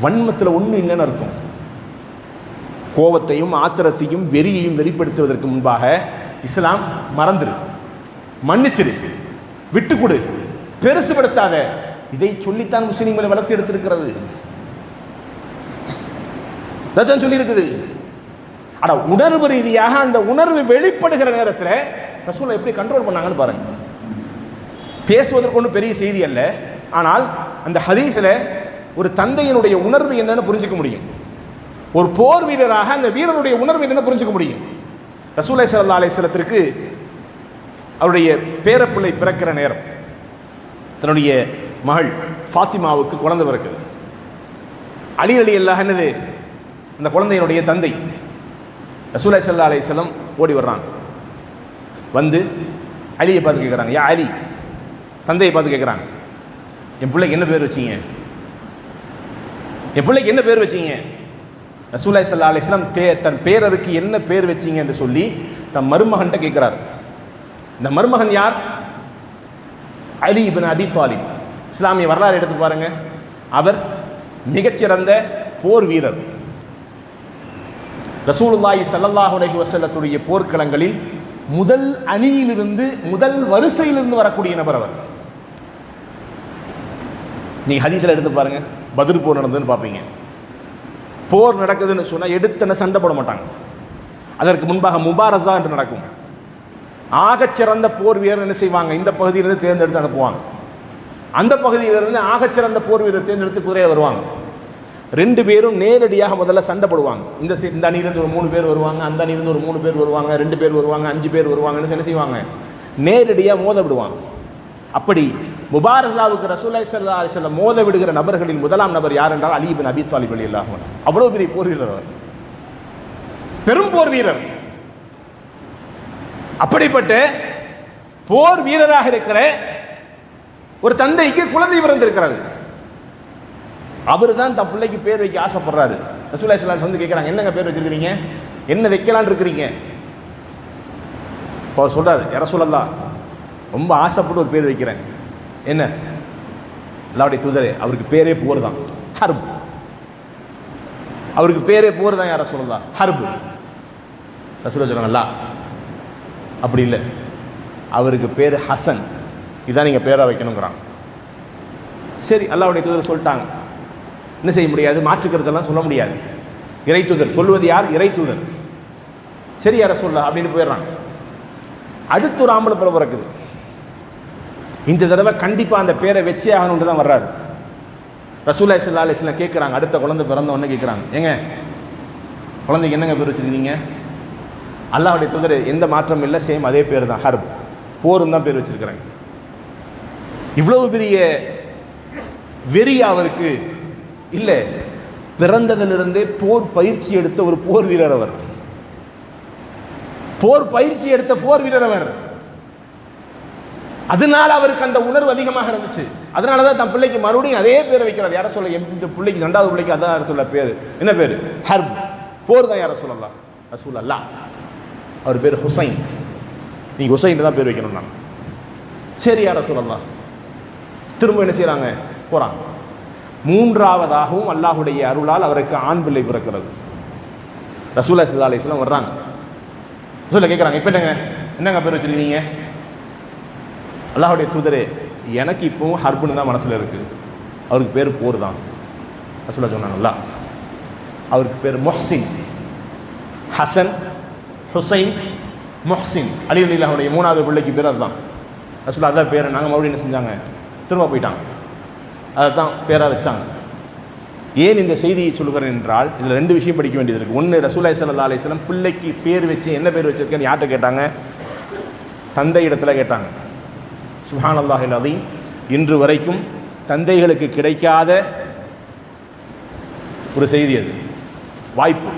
வன்மத்தில் ஒண்ணு இல்லைன்னு அர்த்தம். கோபத்தையும் ஆத்திரத்தையும் வெறியையும் வெளிப்படுத்துவதற்கு முன்பாக இஸ்லாம் மறந்துரு, மன்னிச்சிரு, விட்டு கொடு, பெருசுபடுத்தாத, இதை சொல்லித்தான் முஸ்லிம்களை வளர்த்து எடுத்திருக்கிறது. சொல்லி இருக்குது. ஆனா உணர்வு ரீதியாக அந்த உணர்வு வெளிப்படுகிற நேரத்தில் ரசூலை எப்படி கண்ட்ரோல் பண்ணாங்கன்னு பாருங்க. பேசுவதற்கு ஒன்றும் பெரிய செய்தி அல்ல, ஆனால் அந்த ஹதீஸில் ஒரு தந்தையினுடைய உணர்வு என்னன்னு புரிஞ்சுக்க முடியும். ஒரு போர் வீரராக அந்த வீரனுடைய உணர்வு என்னன்னு புரிஞ்சுக்க முடியும். ரசூலுல்லாஹி ஸல்லல்லாஹு அலைஹி வஸல்லத்திற்கு அவருடைய பேரப்பிள்ளை பிறக்கிற நேரம், தன்னுடைய மகள் ஃபாத்திமாவுக்கு குழந்தை பிறக்குது. அலி ரலியல்லாஹு என்னது அந்த குழந்தையினுடைய தந்தை. ரசூலுல்லாஹி ஸல்லல்லாஹு அலைஹி வஸல்லம் ஓடி வர்றாங்க. வந்து அலியை பார்த்து கேட்குறாங்க, யா அலி, தந்தையை பார்த்து கேட்குறாங்க, என் பிள்ளைக்கு என்ன பேர் வச்சீங்க? ரசூலுல்லாஹி ஸல்லல்லாஹு அலைஹி வஸல்லம் தன் பேரருக்கு என்ன பேர் வச்சீங்க என்று சொல்லி தன் மருமகன்கிட்ட கேட்கிறார். இந்த மருமகன் யார்? அலி இப்னு அபி தாலிப். இஸ்லாமிய வரலாறு எடுத்து பாருங்க. அவர் மிகச்சிறந்த போர் வீரர். ரசூலுல்லாஹி ஸல்லல்லாஹு அலைஹி வஸல்லத்துடைய போர்க்களங்களில் முதல் அணியிலிருந்து, முதல் வரிசையிலிருந்து வரக்கூடிய நபர் அவர். நீங்க ஹதீஸ்ல எடுத்து பாருங்க, பத்ர் போர் நடந்ததுன்னு பார்ப்பீங்க. போர் நடக்குதுன்னு சொன்னால் எடுத்தன சண்டை போட மாட்டாங்க. அதற்கு முன்பாக முபாரசா என்று நடக்கும். ஆகச்சிறந்த போர் வீரர் என்ன செய்வாங்க? இந்த பகுதியிலிருந்து தேர்ந்தெடுத்து அனுப்புவாங்க. அந்த பகுதியிலிருந்து ஆகச்சிறந்த போர் வீரர் தேர்ந்தெடுத்து குதிரையை வருவாங்க. 2 பேரும் நேரடியாக முதல்ல சண்டை போடுவாங்க. இந்த அணியிலிருந்து ஒரு 3 பேர் வருவாங்க, அந்த அணியிலிருந்து ஒரு 3 பேர் வருவாங்க, 2 பேர் வருவாங்க, 5 பேர் வருவாங்கன்னு என்ன செய்வாங்க? நேரடியாக மோத விடுவாங்க. அப்படி முபாரசாவுக்கு ரசூலுல்லாஹி ஸல்லல்லாஹு அலைஹி வஸல்லம் மோத விடுகிற நபர்களில் முதலாம் நபர் யார் என்றால் அலி இப்னு அபி தாலிப் ரலியல்லாஹு அன்ஹு. அவ்வளவு பெரிய போர் வீரர் அவர், பெரும் போர் வீரர். அப்படிப்பட்ட போர் வீரராக இருக்கிற ஒரு தந்தைக்கு குழந்தை பிறந்திருக்கிறது. அவர் தான் தன் பிள்ளைக்கு பேர் வைக்க ஆசைப்படுறாரு. ரசூலுல்லாஹி ஸல்லல்லாஹு அலைஹி வஸல்லம் வந்து கேட்குறாங்க, என்னங்க பேர் வச்சிருக்கிறீங்க, என்ன வைக்கலான்னு இருக்கிறீங்க? இப்போ அவர் சொல்றாரு, யா ரசூலல்லாஹ், ரொம்ப ஆசைப்பட்டு ஒரு பேர் வைக்கிறேன். என்ன? அல்லாஹ்வுடைய தூதரே, அவருக்கு பேரே போர் தான், ஹர்ப். அவருக்கு பேரே போர் தான், யா ரசூலல்லாஹ், ஹர்ப். ரசூலுல்லாஹ் சொன்னாங்கல்ல, அப்படி இல்லை, அவருக்கு பேர் ஹசன், இதான் நீங்கள் பேராக வைக்கணுங்கிறாங்க. சரி, அல்லாஹ்வுடைய தூதர் சொல்லிட்டாங்க, என்ன செய்ய முடியாது, மாற்றுக்கிறதெல்லாம் சொல்ல முடியாது. இறை தூதர் சொல்லுவது யார்? இறை தூதர். சரி யா ரசூலல்லாஹ் அப்படின்னு போயிடுறாங்க. அடுத்து ஒரு ஆம்பளை பிள்ளை பிறக்குது. இந்த தடவை கண்டிப்பாக அந்த பேரை வச்சே ஆகணும்னு தான் வர்றாரு. ரசூலுல்லாஹி ஸல்லல்லாஹு அலைஹி வஸல்லம் கேட்குறாங்க, அடுத்த குழந்தை பிறந்த உடனே கேட்குறாங்க, ஏங்க குழந்தைக்கு என்னங்க பேர் வச்சுருக்கீங்க? அல்லாஹ்வுடைய தூதர், எந்த மாற்றம் இல்லை, சேம் அதே பேர் தான், ஹர்ப், போரும் தான் பேர் வச்சிருக்கிறாங்க. இவ்வளவு பெரிய வெறி அவருக்கு இல்லை. பிறந்ததிலிருந்தே போர் பயிற்சி எடுத்த ஒரு போர் வீரர் அவர். போர் பயிற்சி எடுத்த போர் வீரர் அவர். அதனால அவருக்கு அந்த உணர்வு அதிகமாக இருந்துச்சு. அதனால தான் தன் பிள்ளைக்கு மறுபடியும் அதே பேரை வைக்கிறார். யார சொல்ல, இந்த பிள்ளைக்கு ரெண்டாவது பிள்ளைக்கு அதான் யார சொல்ல பேர் என்ன பேர்? ஹர்ப். போர் தான் யார சொல்லலாம், ரசூல் அல்லா. அவர் பேர் ஹுசைன். நீங்க ஹுசைன் தான் பேர் வைக்கணும். நான் சரி யார சொல்லலாம். திரும்ப என்ன செய்யறாங்க, போறாங்க. மூன்றாவதாகவும் அல்லாஹுடைய அருளால் அவருக்கு ஆண் பிள்ளை பிறக்கிறது. ரசூலுல்லாஹி ஸல்லல்லாஹு அலைஹி வஸல்லம் வர்றாங்க. ரசூலுல்லாஹ் கேட்குறாங்க, இப்போ என்னங்க பேர் வச்சிருக்கீங்க? அல்லாஹுடைய தூதரே, எனக்கு இப்போவும் ஹர்புன்னு தான் மனசில் இருக்குது. அவருக்கு பேர் போர் தான். ரசூலுல்லாஹ் சொன்னாங்கல்ல, அவருக்கு பேர் முஹ்சின். ஹசன், ஹுசைன், முஹ்சின். அலி ரலியல்லாஹுடைய மூணாவது பிள்ளைக்கு பேர் அதுதான். ரசூலுல்லாஹ் அதான் பேரை நாங்கள் மறுபடியும் என்ன செஞ்சாங்க, திரும்ப போயிட்டாங்க. அதை தான் பேராக வச்சாங்க. ஏன் இந்த செய்தியை சொல்கிறேன் என்றால், இதில் ரெண்டு விஷயம் படிக்க வேண்டியது இருக்குது. ஒன்று, ரசூலுல்லாஹி ஸல்லல்லாஹு அலைஹி வஸல்லம் பிள்ளைக்கு பேர் வச்சு என்ன பேர் வச்சிருக்கேன்னு யார்கிட்ட கேட்டாங்க? தந்தை இடத்துல கேட்டாங்க. சுப்ஹானல்லாஹில் அஸீம். இன்று வரைக்கும் தந்தைகளுக்கு கிடைக்காத ஒரு செய்தி அது. வாய்ப்பு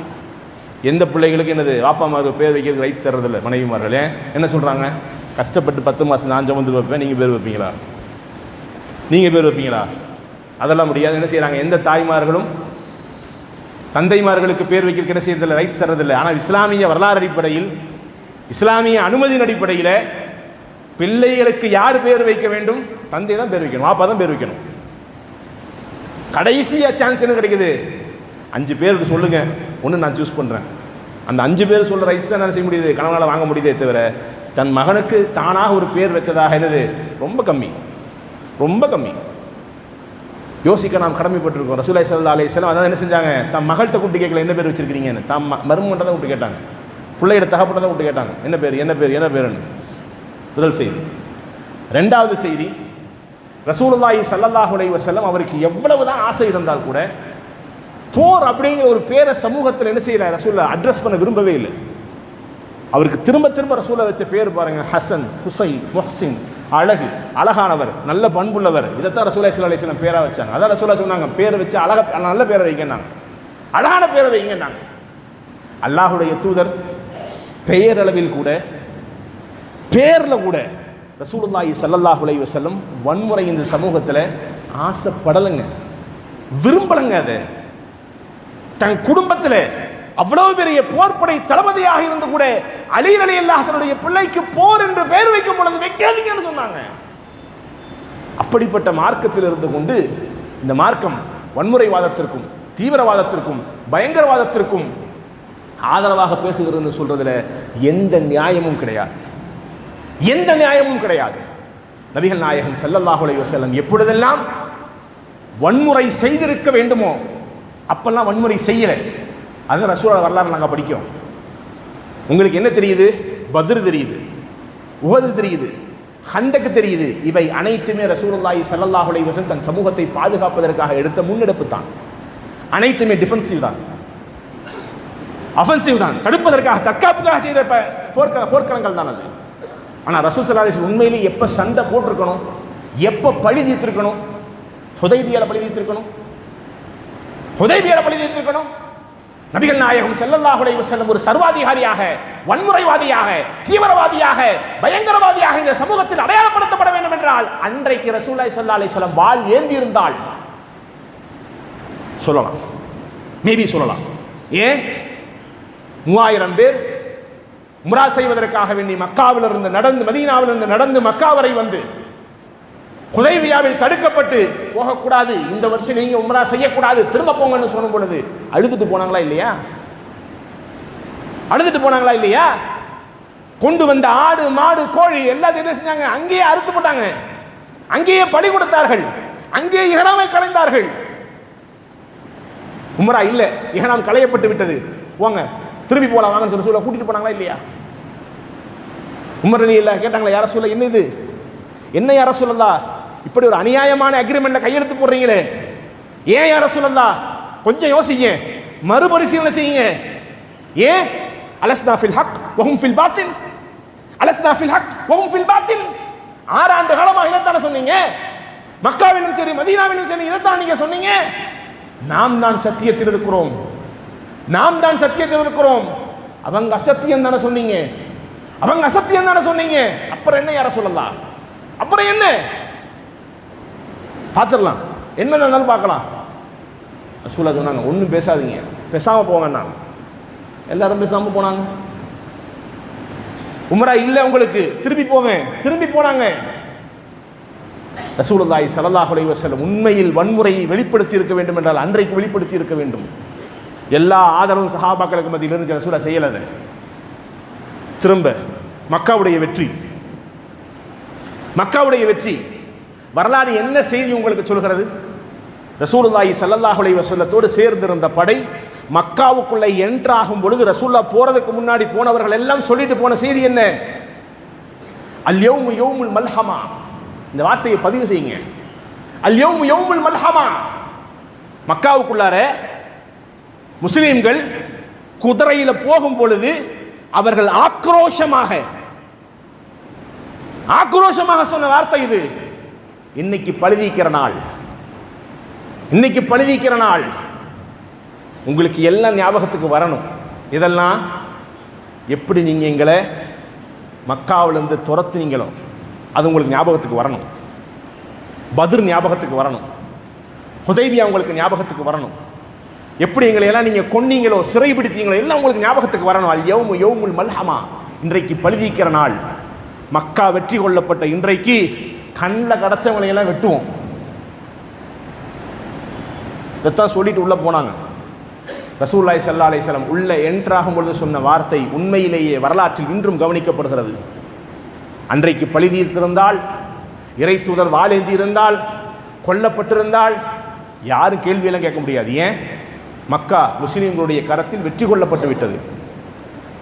எந்த பிள்ளைகளுக்கு என்னது, வாப்பாமாருக்கு பேர் வைக்கிறது ரைட் சேர்றதில்லை. மனைவிமார்களே என்ன சொல்கிறாங்க, கஷ்டப்பட்டு 10 மாதம் நான் சுமந்து வைப்பேன், நீங்கள் பேர் வைப்பீங்களா? நீங்கள் பேர் வைப்பீங்களா? அதெல்லாம் முடியாது. என்ன செய்கிறாங்க, எந்த தாய்மார்களும் தந்தைமார்களுக்கு பேர் வைக்கிறதுக்கு என்ன செய்யறதில்லை, ரைட் சேர்றதில்லை. ஆனால் இஸ்லாமிய வரலாறு அடிப்படையில், இஸ்லாமிய அனுமதியின் அடிப்படையில் பிள்ளைகளுக்கு யார் பேர் வைக்க வேண்டும்? தந்தை தான் பேர் வைக்கணும், வாப்பா தான் பேர் வைக்கணும். கடைசியாக சான்ஸ் என்ன கிடைக்குது, 5 பேர் சொல்லுங்க, ஒன்று நான் சூஸ் பண்ணுறேன். அந்த 5 பேர் சொல்கிற ரைட்ஸ் தான் என்ன செய்ய முடியுது, கணவனால் வாங்க முடியுதே தவிர தன் மகனுக்கு தானாக ஒரு பேர் வச்சதாக என்னது ரொம்ப கம்மி, ரொம்ப கம்மி. யோசிக்க நாம் கடமைப்பட்டிருக்கோம். ரசூலுல்லாஹி ஸல்லல்லாஹு அலைஹி வஸல்லம் அதான் என்ன செஞ்சாங்க, தன் மகள்கிட்ட கூப்பிட்டு கேட்கல என்ன பேர் வச்சிருக்கிறீங்கன்னு, தம் மருமகன்ட்ட தான் கூப்பிட்டு கேட்டாங்க. பிள்ளைகிட்ட தகப்பட்ட தான் கூப்பிட்டு கேட்டாங்க, என்ன பேர் என்ன பேர் என்ன பேருன்னு. முதல் செய்தி. ரெண்டாவது செய்தி, ரசூலுல்லாஹி ஸல்லல்லாஹு அலைஹி வஸல்லம் அவருக்கு எவ்வளவுதான் ஆசை இருந்தால் கூட போர் அப்படிங்கிற ஒரு பேரை சமூகத்தில் என்ன செய்யல, ரசூலுல்லாஹ் அட்ரஸ் பண்ண விரும்பவே இல்லை. அவருக்கு திரும்ப திரும்ப ரசூலுல்லாஹ் வச்ச பேர் பாருங்க, ஹசன், ஹுசைன், முஹ்சின். அழகு, அழகானவர், நல்ல பண்புள்ளவர். இதைத்தான் ரசூலுல்லாஹி ஸல்லல்லாஹு அலைஹி வஸல்லம் பேரா வச்சாங்க. அதான் ரசூலுல்லாஹ் சொன்னாங்க, பேரை வச்சு நல்ல பேரை வைங்கன்னாங்க, அழகான பேரை வைங்கன்னாங்க. அல்லாஹுடைய தூதர் பெயரளவில் கூட, பேரில் கூட ரசூலுல்லாஹி ஸல்லல்லாஹு அலைஹி வஸல்லம் வன்முறை இந்த சமூகத்தில் ஆசைப்படலைங்க, விரும்பலைங்க. அது தன் குடும்பத்தில் அவ்வளவு பெரிய போர்ப்படை தளபதியாக இருந்து கூட அலி ரலியல்லாஹு தன்னுடைய பிள்ளைக்கு போர் என்று பெயர் வைக்கும் பொழுது வைக்காதீங்கன்னு சொன்னாங்க. அப்படிப்பட்ட மார்க்கத்தில் இருந்து கொண்டு இந்த மார்க்கம் வன்முறைவாதத்திற்கும் தீவிரவாதத்திற்கும் பயங்கரவாதத்திற்கும் ஆதரவாக பேசுகிறதுன்னு சொல்றதுல எந்த நியாயமும் கிடையாது, எந்த நியாயமும் கிடையாது. நபிகள் நாயகம் ஸல்லல்லாஹு அலைஹி வஸல்லம் எப்பொழுதெல்லாம் வன்முறை செய்திருக்க வேண்டுமோ அப்பெல்லாம் வன்முறை செய்யலை. அது ரசூலுல்லாஹ் வரலாறு நாங்கள் படிக்கிறோம். உங்களுக்கு என்ன தெரியுது? பத்ர் தெரியுது, உஹது தெரியுது, ஹந்தக் தெரியுது. இவை அனைத்துமே ரசூலுல்லாஹி ஸல்லல்லாஹு அலைஹி வஸல்லம் தன் சமூகத்தை பாதுகாப்பதற்காக எடுத்த முன்னெடுப்பு தான். அனைத்துமே டிஃபென்சிவ் தான், அஃபென்சிவ் தான், தடுப்பதற்காக தற்காப்புக்காக செய்த போர்க்களங்கள் தான் அது. ஆனால் ரசூல் ஸல்லல்லாஹு அலைஹி வஸல்லம் உண்மையிலேயே எப்போ சண்டை போட்டிருக்கணும், எப்போ பழி தீர்த்திருக்கணும்? ஹுதைபியால பழி தீர்த்திருக்கணும், ஹுதைபியால பழி தீர்த்திருக்கணும். நபிகள் நாயகம் ஸல்லல்லாஹு அலைஹி வஸல்லம் ஒரு சர்வாதிகாரியாக, வன்முறைவாதியாக, தீவிரவாதியாக, பயங்கரவாதியாக இந்த சமூகத்தில் அடையாளப்படுத்தப்பட வேண்டும் என்றால் அன்றைக்கு ரசூலுல்லாஹி ஸல்லல்லாஹு அலைஹி வஸல்லம் வாள் ஏந்தி இருந்தால் சொல்லலாம், மேபி சொல்லலாம். ஏன் 3000 பேர் உம்ரா செய்வதற்காக வேண்டி மக்காவிலிருந்து நடந்து, மதீனாவிலிருந்து நடந்து மக்கா வரை வந்து ஹுதைபியாவில் தடுக்கப்பட்டு போகக்கூடாது, இந்த வருஷம் நீங்க உம்ரா செய்யக்கூடாது, திரும்ப போங்கன்னு சொன்ன பொழுது அழுதுட்டு போனாங்களா இல்லையா? அழுதுட்டு போனாங்களா இல்லையா? கொண்டு வந்த ஆடு மாடு கோழி எல்லாத்தையும் என்ன செஞ்சாங்க? அங்கேயே அறுத்து போட்டாங்க, அங்கேயே பலி கொடுத்தார்கள், அங்கேயே இஹ்ராமை களைந்தார்கள். உம்ரா இல்ல, இஹ்ராம் களையப்பட்டு விட்டது, போங்க திரும்பி போலாம் வாங்கன்னு சொல்லி ரசூலுல்லாஹ் கூட்டிட்டு போனாங்களா இல்லையா? உமர் ரலியல்லாஹு கேட்டாங்களா, யா ரசூலல்லாஹ் என்ன இது, என்ன யா ரசூலல்லாஹ் இப்படி ஒரு அநியாயமான அக்ரிமெண்ட்ல கையெழுத்து போடுறீங்களே, ஏன் யா ரசூலல்லாஹ் கொஞ்சம் யோசிங்க, மறுபரிசீலனை செய்யுங்க. ஏன்? அலஸ்னா ஃபில் ஹக் வஹும் ஃபில் பாத்தில், அலஸ்னா ஃபில் ஹக் வஹும் ஃபில் பாத்தில். 6 ஆண்டு காலமாக இதைத்தானே சொன்னீங்க, மக்காவிலும் சரி மதீனாவிலும் சரி இதைத்தான் நீங்க சொன்னீங்க. நாம் தான் சத்தியத்தில் இருக்கிறோம், நாம் தான் சத்தியத்தில் இருக்கிறோம், அவங்க அசத்தியம் தானே சொன்னீங்க, அவங்க அசத்தியம் தானே சொன்னீங்க. அப்புறம் என்ன யா ரசூலல்லாஹ்? அப்புறம் என்ன பார்த்துடலாம், என்ன இருந்தாலும் பார்க்கலாம். ரசூலா சொன்னாங்க ஒன்றும் பேசாதீங்க, பேசாம போங்கன்னா எல்லாரும் பேசாம போனாங்க. உம்ரா இல்லை உங்களுக்கு, திரும்பி போங்க, திரும்பி போனாங்க. ரசூலுல்லாஹி ஸல்லல்லாஹு அலைஹி வஸல்லம் உண்மையில் வன்முறையை வெளிப்படுத்தி இருக்க வேண்டும் என்றால் அன்றைக்கு வெளிப்படுத்தி இருக்க வேண்டும். எல்லா ஆதரவும் சஹாபாக்களுக்கு மத்தியில் இருந்து ரசூலா செய்யலது. திரும்ப மக்காவுடைய வெற்றி, மக்காவுடைய வெற்றி வரலாறு என்ன செய்தி உங்களுக்கு சொல்கிறது? ரசூலுல்லாஹி ஸல்லல்லாஹு அலைஹி வஸல்லத்தோடு சேர்ந்திருந்த படை மக்காவுக்குள்ளே என்ட்ராகும் பொழுது ரசூல்லா போறதுக்கு முன்னாடி போனவர்கள் எல்லாம் சொல்லிட்டு போன செய்தி என்ன? அல் யௌமு யௌமுல் மல்ஹமா. இந்த வார்த்தையை பதிவு செய்யுங்க. அல் யௌமு யௌமுல் மல்ஹமா. மக்காவுக்குள்ளார முஸ்லிம்கள் குதிரையில போகும் பொழுது அவர்கள் ஆக்ரோஷமாக சொன்ன வார்த்தை இது. இன்னைக்கு பழுதிக்கிற நாள், இன்னைக்கு பழுதிக்கிற நாள். உங்களுக்கு எல்லாம் ஞாபகத்துக்கு வரணும். இதெல்லாம் எப்படி நீங்க எங்களை மக்காவிலிருந்து துரத்துனீங்களோ அது உங்களுக்கு ஞாபகத்துக்கு வரணும். பத்ர் ஞாபகத்துக்கு வரணும். ஹுதைபியா உங்களுக்கு ஞாபகத்துக்கு வரணும். எப்படி எங்களை எல்லாம் நீங்க கொன்னீங்களோ, சிறைபிடித்தீங்களோ எல்லாம் உங்களுக்கு ஞாபகத்துக்கு வரணும். அல் யௌமு யௌமுல் மல்ஹமா. இன்றைக்கு பழுதிக்கிற நாள். மக்கா வெற்றி கொள்ளப்பட்ட இன்றைக்கு கண்ணில் கடச்சவங்களை எல்லாம் வெட்டுவோம். இதைத்தான் சொல்லிட்டு உள்ள போனாங்க. ரசூலுல்லாஹி ஸல்லல்லாஹு அலைஹி வஸல்லம் உள்ள என்ட்ராகும் பொழுது சொன்ன வார்த்தை உண்மையிலேயே வரலாற்றில் இன்றும் கவனிக்கப்படுகிறது. அன்றைக்கு பழி தீர்த்திருந்தால், இறை தூதர் வாழேந்தி இருந்தால், கொல்லப்பட்டிருந்தால் யாரும் கேள்வியெல்லாம் கேட்க முடியாது. ஏன்? மக்கா முஸ்லிம்களுடைய கரத்தில் வெற்றி கொள்ளப்பட்டு விட்டது.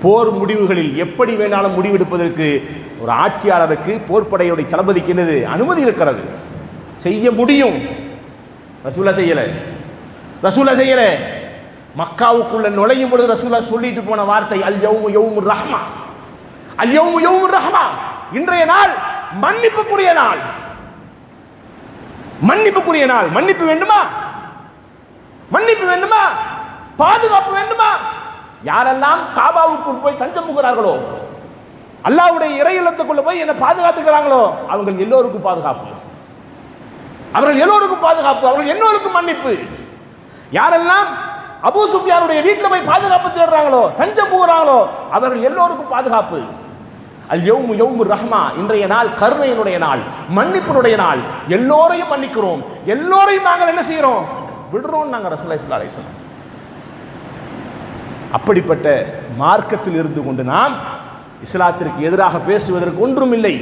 போர் முடிவுகளில் எப்படி வேணாலும் முடிவெடுப்பதற்கு ஒரு ஆட்சியாளருக்கு, போர்ப்படையுடைய தளபதிக்கு என்னது அனுமதி இருக்கிறது, செய்ய முடியும். ரசூலுல்லாஹ் செய்யல. மக்காவுக்குள்ள நுழையும் பொழுது ரசூலுல்லாஹ் சொல்லிட்டு போன வார்த்தை அல் யௌமு யௌமுர் ரஹ்மா. அல் யௌமு யௌமுர் ரஹ்மா. இன்றைய நாள் மன்னிப்புக்குரிய நாள். மன்னிப்புக்குரிய நாள். மன்னிப்பு வேண்டுமா? மன்னிப்பு வேண்டுமா? பாதுகாப்பு வேண்டுமா? யாரெல்லாம் காபாவுக்குள் போய் தஞ்சம் புகிறார்களோ, அல்லாஹ்வுடைய இறை இல்லத்துக்குள்ள போய் என்ன பாதுகாத்துக்கிறாங்களோ அவங்க எல்லோருக்கும் பாதுகாப்பு. அவர்கள் எல்லோருக்கும் பாதுகாப்பு. அவர்கள் எல்லோருக்கும் மன்னிப்பு. யாரெல்லாம் அபூ சுஃபியானுடைய வீட்டில் போய் பாதுகாப்பு தேடுறாங்களோ, தஞ்சம் புகிறாங்களோ அவர்கள் எல்லோருக்கும் பாதுகாப்பு. அல் யௌமு யௌமுர் ரஹ்மா. இன்றைய நாள் கருணையினுடைய நாள், மன்னிப்பினுடைய நாள். எல்லோரையும் மன்னிக்கிறோம், எல்லோரையும் நாங்கள் என்ன செய்கிறோம்? விடுறோம். நாங்கள் ரசூலுல்லாஹி ஸல்லல்லாஹு அலைஹி வஸல்லம் அப்படிப்பட்ட மார்க்கத்தில் இருந்து கொண்டு நாம் இஸ்லாத்திற்கு எதிராக பேசுவதற்கு ஒன்றும் இல்லை.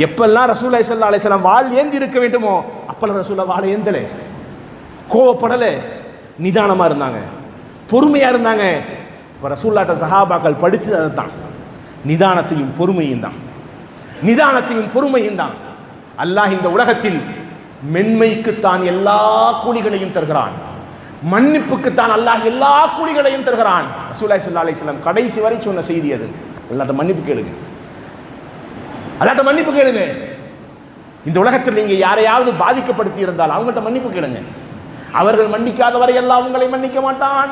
எப்பெல்லாம் ரசூலுல்லாஹி ஸல்லல்லாஹு அலைஹி வஸல்லம் வாள் ஏந்தி இருக்க வேண்டுமோ அப்பெல்லாம் ரசூலுல்லாஹ் வாள் ஏந்தலை, கோவப்படலை, நிதானமாக இருந்தாங்க, பொறுமையாக இருந்தாங்க. இப்போ ரசூலுல்லாஹ்ட்ட சஹாபாக்கள் படித்தது அதை தான், நிதானத்தையும் பொறுமையும் தான். நிதானத்தையும் பொறுமையும் தான். அல்லாஹ் இந்த உலகத்தில் மென்மைக்குத்தான் எல்லா கூலிகளையும் தருகிறான், மன்னிப்புக்குத்தான் அல்லாஹ் எல்லா கூலிகளையும் தருகிறான். ரசூலுல்லாஹி ஸல்லல்லாஹு அலைஹி வஸல்லம் கடைசி வரை சொன்ன செய்தி அது. அல்லாஹ்ட்ட மன்னிப்பு கேளுங்க, அல்லாஹ்ட்ட மன்னிப்பு கேளுங்க. இந்த உலகத்தில் நீங்க யாரையாவது பாதிக்கப்படுத்தி இருந்தால் அவங்கள்ட்ட மன்னிப்பு கேளுங்க. அவர்கள் மன்னிக்காத வரை எல்லாம் உங்களை மன்னிக்க மாட்டான்.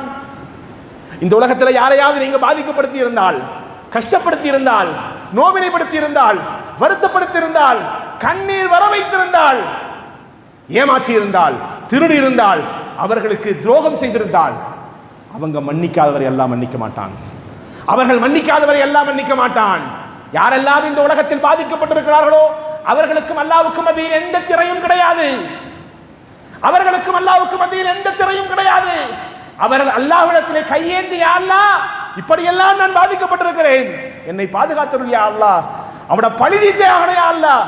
இந்த உலகத்தில் யாரையாவது நீங்க பாதிக்கப்படுத்தி இருந்தால், கஷ்டப்படுத்தி இருந்தால், நோவினைப்படுத்தி இருந்தால், வருத்தப்படுத்தி இருந்தால், கண்ணீர் வர வைத்திருந்தால், ஏமாற்றி இருந்தால், திருடி இருந்தால், அவர்களுக்கு துரோகம் செய்திருந்தால் அவங்க மன்னிக்காதவரை எல்லாம் மன்னிக்க மாட்டான். அவர்கள் மன்னிக்காதவரை எல்லாம் மன்னிக்க மாட்டான். யாரெல்லாம் இந்த உலகத்தில் பாதிக்கப்பட்டிருக்கிறார்களோ அவர்களுக்கும் அல்லாஹ்வுக்கும் மத்தியில் எந்த திரையும் கிடையாது. அவர்களுக்கும் அல்லாஹ்வுக்கும் மத்தியில் எந்த திரையும் கிடையாது. அவர்கள் அல்லாஹ்விடத்திலே கையேந்தி, யா அல்லாஹ் இப்படியெல்லாம் நான் பாதிக்கப்பட்டிருக்கிறேன், என்னை பாதுகாத்தருள் யா அல்லாஹ், அவனை பழிதீர்த்தே ஆகணும் யா அல்லாஹ்,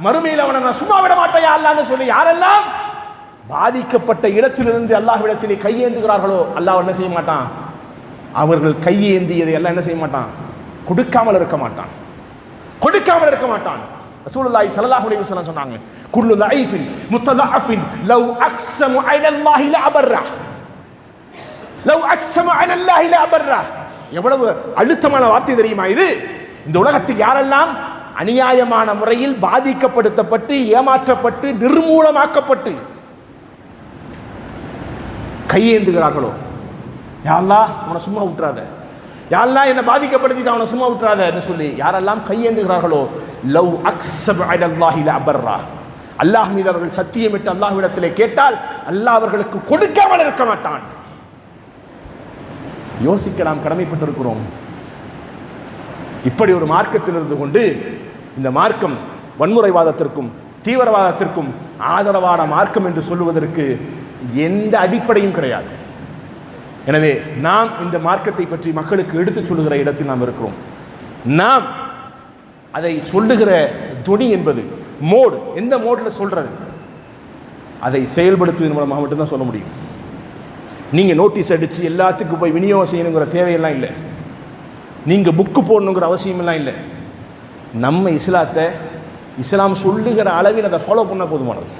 மறுமையில் அவனை நான் சும்மா விட மாட்டேன் யா அல்லாஹ்னு சொல்லி யாரெல்லாம் பாதிக்கப்பட்ட இடத்திலிருந்து அல்லாஹ்விடத்திலே கையேந்துகிறார்களோ அல்லாஹ் என்ன செய்ய மாட்டான்? அவர்கள் கையேந்தியதை எல்லாம் என்ன செய்ய மாட்டான்? கொடுக்காமல் இருக்க மாட்டான், கொடுக்காமல் இருக்க மாட்டான். ரசூலுல்லாஹி ஸல்லல்லாஹு அலைஹி வஸல்லம் சொன்னாங்க, குல்லு லைஃபின் முத்ததஅஃபின் லவ் அக்ஸமு அலல்லாஹி லஅபர்ரா, லவ் அக்ஸமு அலல்லாஹி லஅபர்ரா. எவ்வளவு அழுத்தமான வார்த்தை தெரியுமா இது? இந்த உலகத்தில் யாரெல்லாம் அநியாயமான முறையில் பாதிக்கப்படுத்தப்பட்டு, ஏமாற்றப்பட்டு, நிர்மூலமாக்கப்பட்டு கையேந்துகிறார்களோ, யா அல்லாஹ் அவனை சும்மா விட்டுறாத, யா அல்லாஹ் என்ன பாதிக்கப்படுத்திட்டு அவனை சும்மா விட்டுறாத என்று சொல்லி யாரெல்லாம் கையேந்துகிறார்களோ லவ் அக்ஸப அலல்லாஹி லஅபர்ரா, அல்லாஹ் மீது அவர்கள் சத்தியமிட்டு அல்லாஹ்விடத்திலே கேட்டால் அல்லாஹ் அவர்களுக்கு கொடுக்காமல் இருக்க மாட்டான். யோசிக்க நாம் கடமைப்பட்டிருக்கிறோம். இப்படி ஒரு மார்க்கத்தில் இருந்து கொண்டு இந்த மார்க்கம் வன்முறைவாதத்திற்கும் தீவிரவாதத்திற்கும் ஆதரவான மார்க்கம் என்று சொல்லுவதற்கு எந்த அடிப்படையும் கிடையாது. எனவே நாம் இந்த மார்க்கத்தை பற்றி மக்களுக்கு எடுத்துச் சொல்லுகிற இடத்தில் நாம் இருக்கிறோம். நாம் அதை சொல்லுகிற துணி என்பது மோடு, எந்த மோடில் சொல்றது, அதை செயல்படுத்துவதன் மூலமாக மட்டும்தான் சொல்ல முடியும். நீங்கள் நோட்டீஸ் அடித்து எல்லாத்துக்கும் போய் விநியோகம் செய்யணுங்கிற தேவையெல்லாம் இல்லை. நீங்கள் புக்கு போடணுங்கிற அவசியமெல்லாம் இல்லை. நம்ம இஸ்லாத்தை இஸ்லாம் சொல்லுகிற அளவில் அதை ஃபாலோ பண்ண போதுமானது.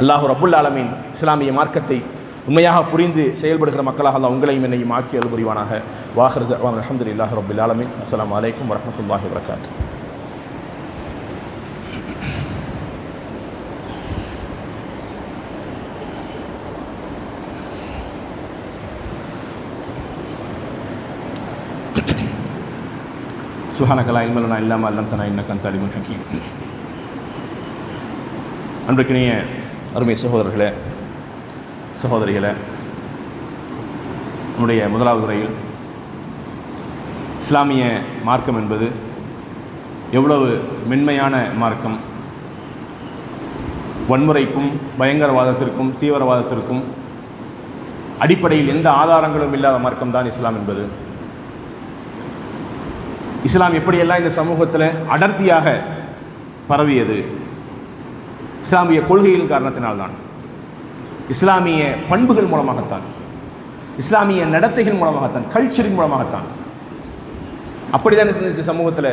அல்லாஹ் ரப்புல் ஆலமீன் இஸ்லாமிய மார்க்கத்தை உண்மையாக புரிந்து செயல்படுகிற மக்களாக அல்லாஹ் உங்களையும் என்னையும் ஆக்கி அருள் புரிவானாக. வாஹிரு தஅவானா அல்ஹம்துலில்லாஹி ரப்பில் ஆலமீன். அஸ்ஸலாமு அலைக்கும் வரஹ்மத்துல்லாஹி வபரகாத்துஹு. சுப்ஹானக லா இல்ம லனா இல்லா மா அல்லம்தனா இன்னக அன்த அலீமுல் ஹக்கீம். அன்பிற்கினிய அருமை சகோதரர்களே, சகோதரிகளே, நம்முடைய முதலாவது உரையில் இஸ்லாமிய மார்க்கம் என்பது எவ்வளவு மென்மையான மார்க்கம், வன்முறைக்கும் பயங்கரவாதத்திற்கும் தீவிரவாதத்திற்கும் அடிப்படையில் எந்த ஆதாரங்களும் இல்லாத மார்க்கம் தான் இஸ்லாம் என்பது. இஸ்லாம் எப்படியெல்லாம் இந்த சமூகத்தில் அடர்த்தியாக பரவியது இஸ்லாமிய கொள்கையின் காரணத்தினால்தான், இஸ்லாமிய பண்புகள் மூலமாகத்தான், இஸ்லாமிய நடத்தைகள் மூலமாகத்தான், கல்ச்சரின் மூலமாகத்தான். அப்படிதான் இந்த சமூகத்தில்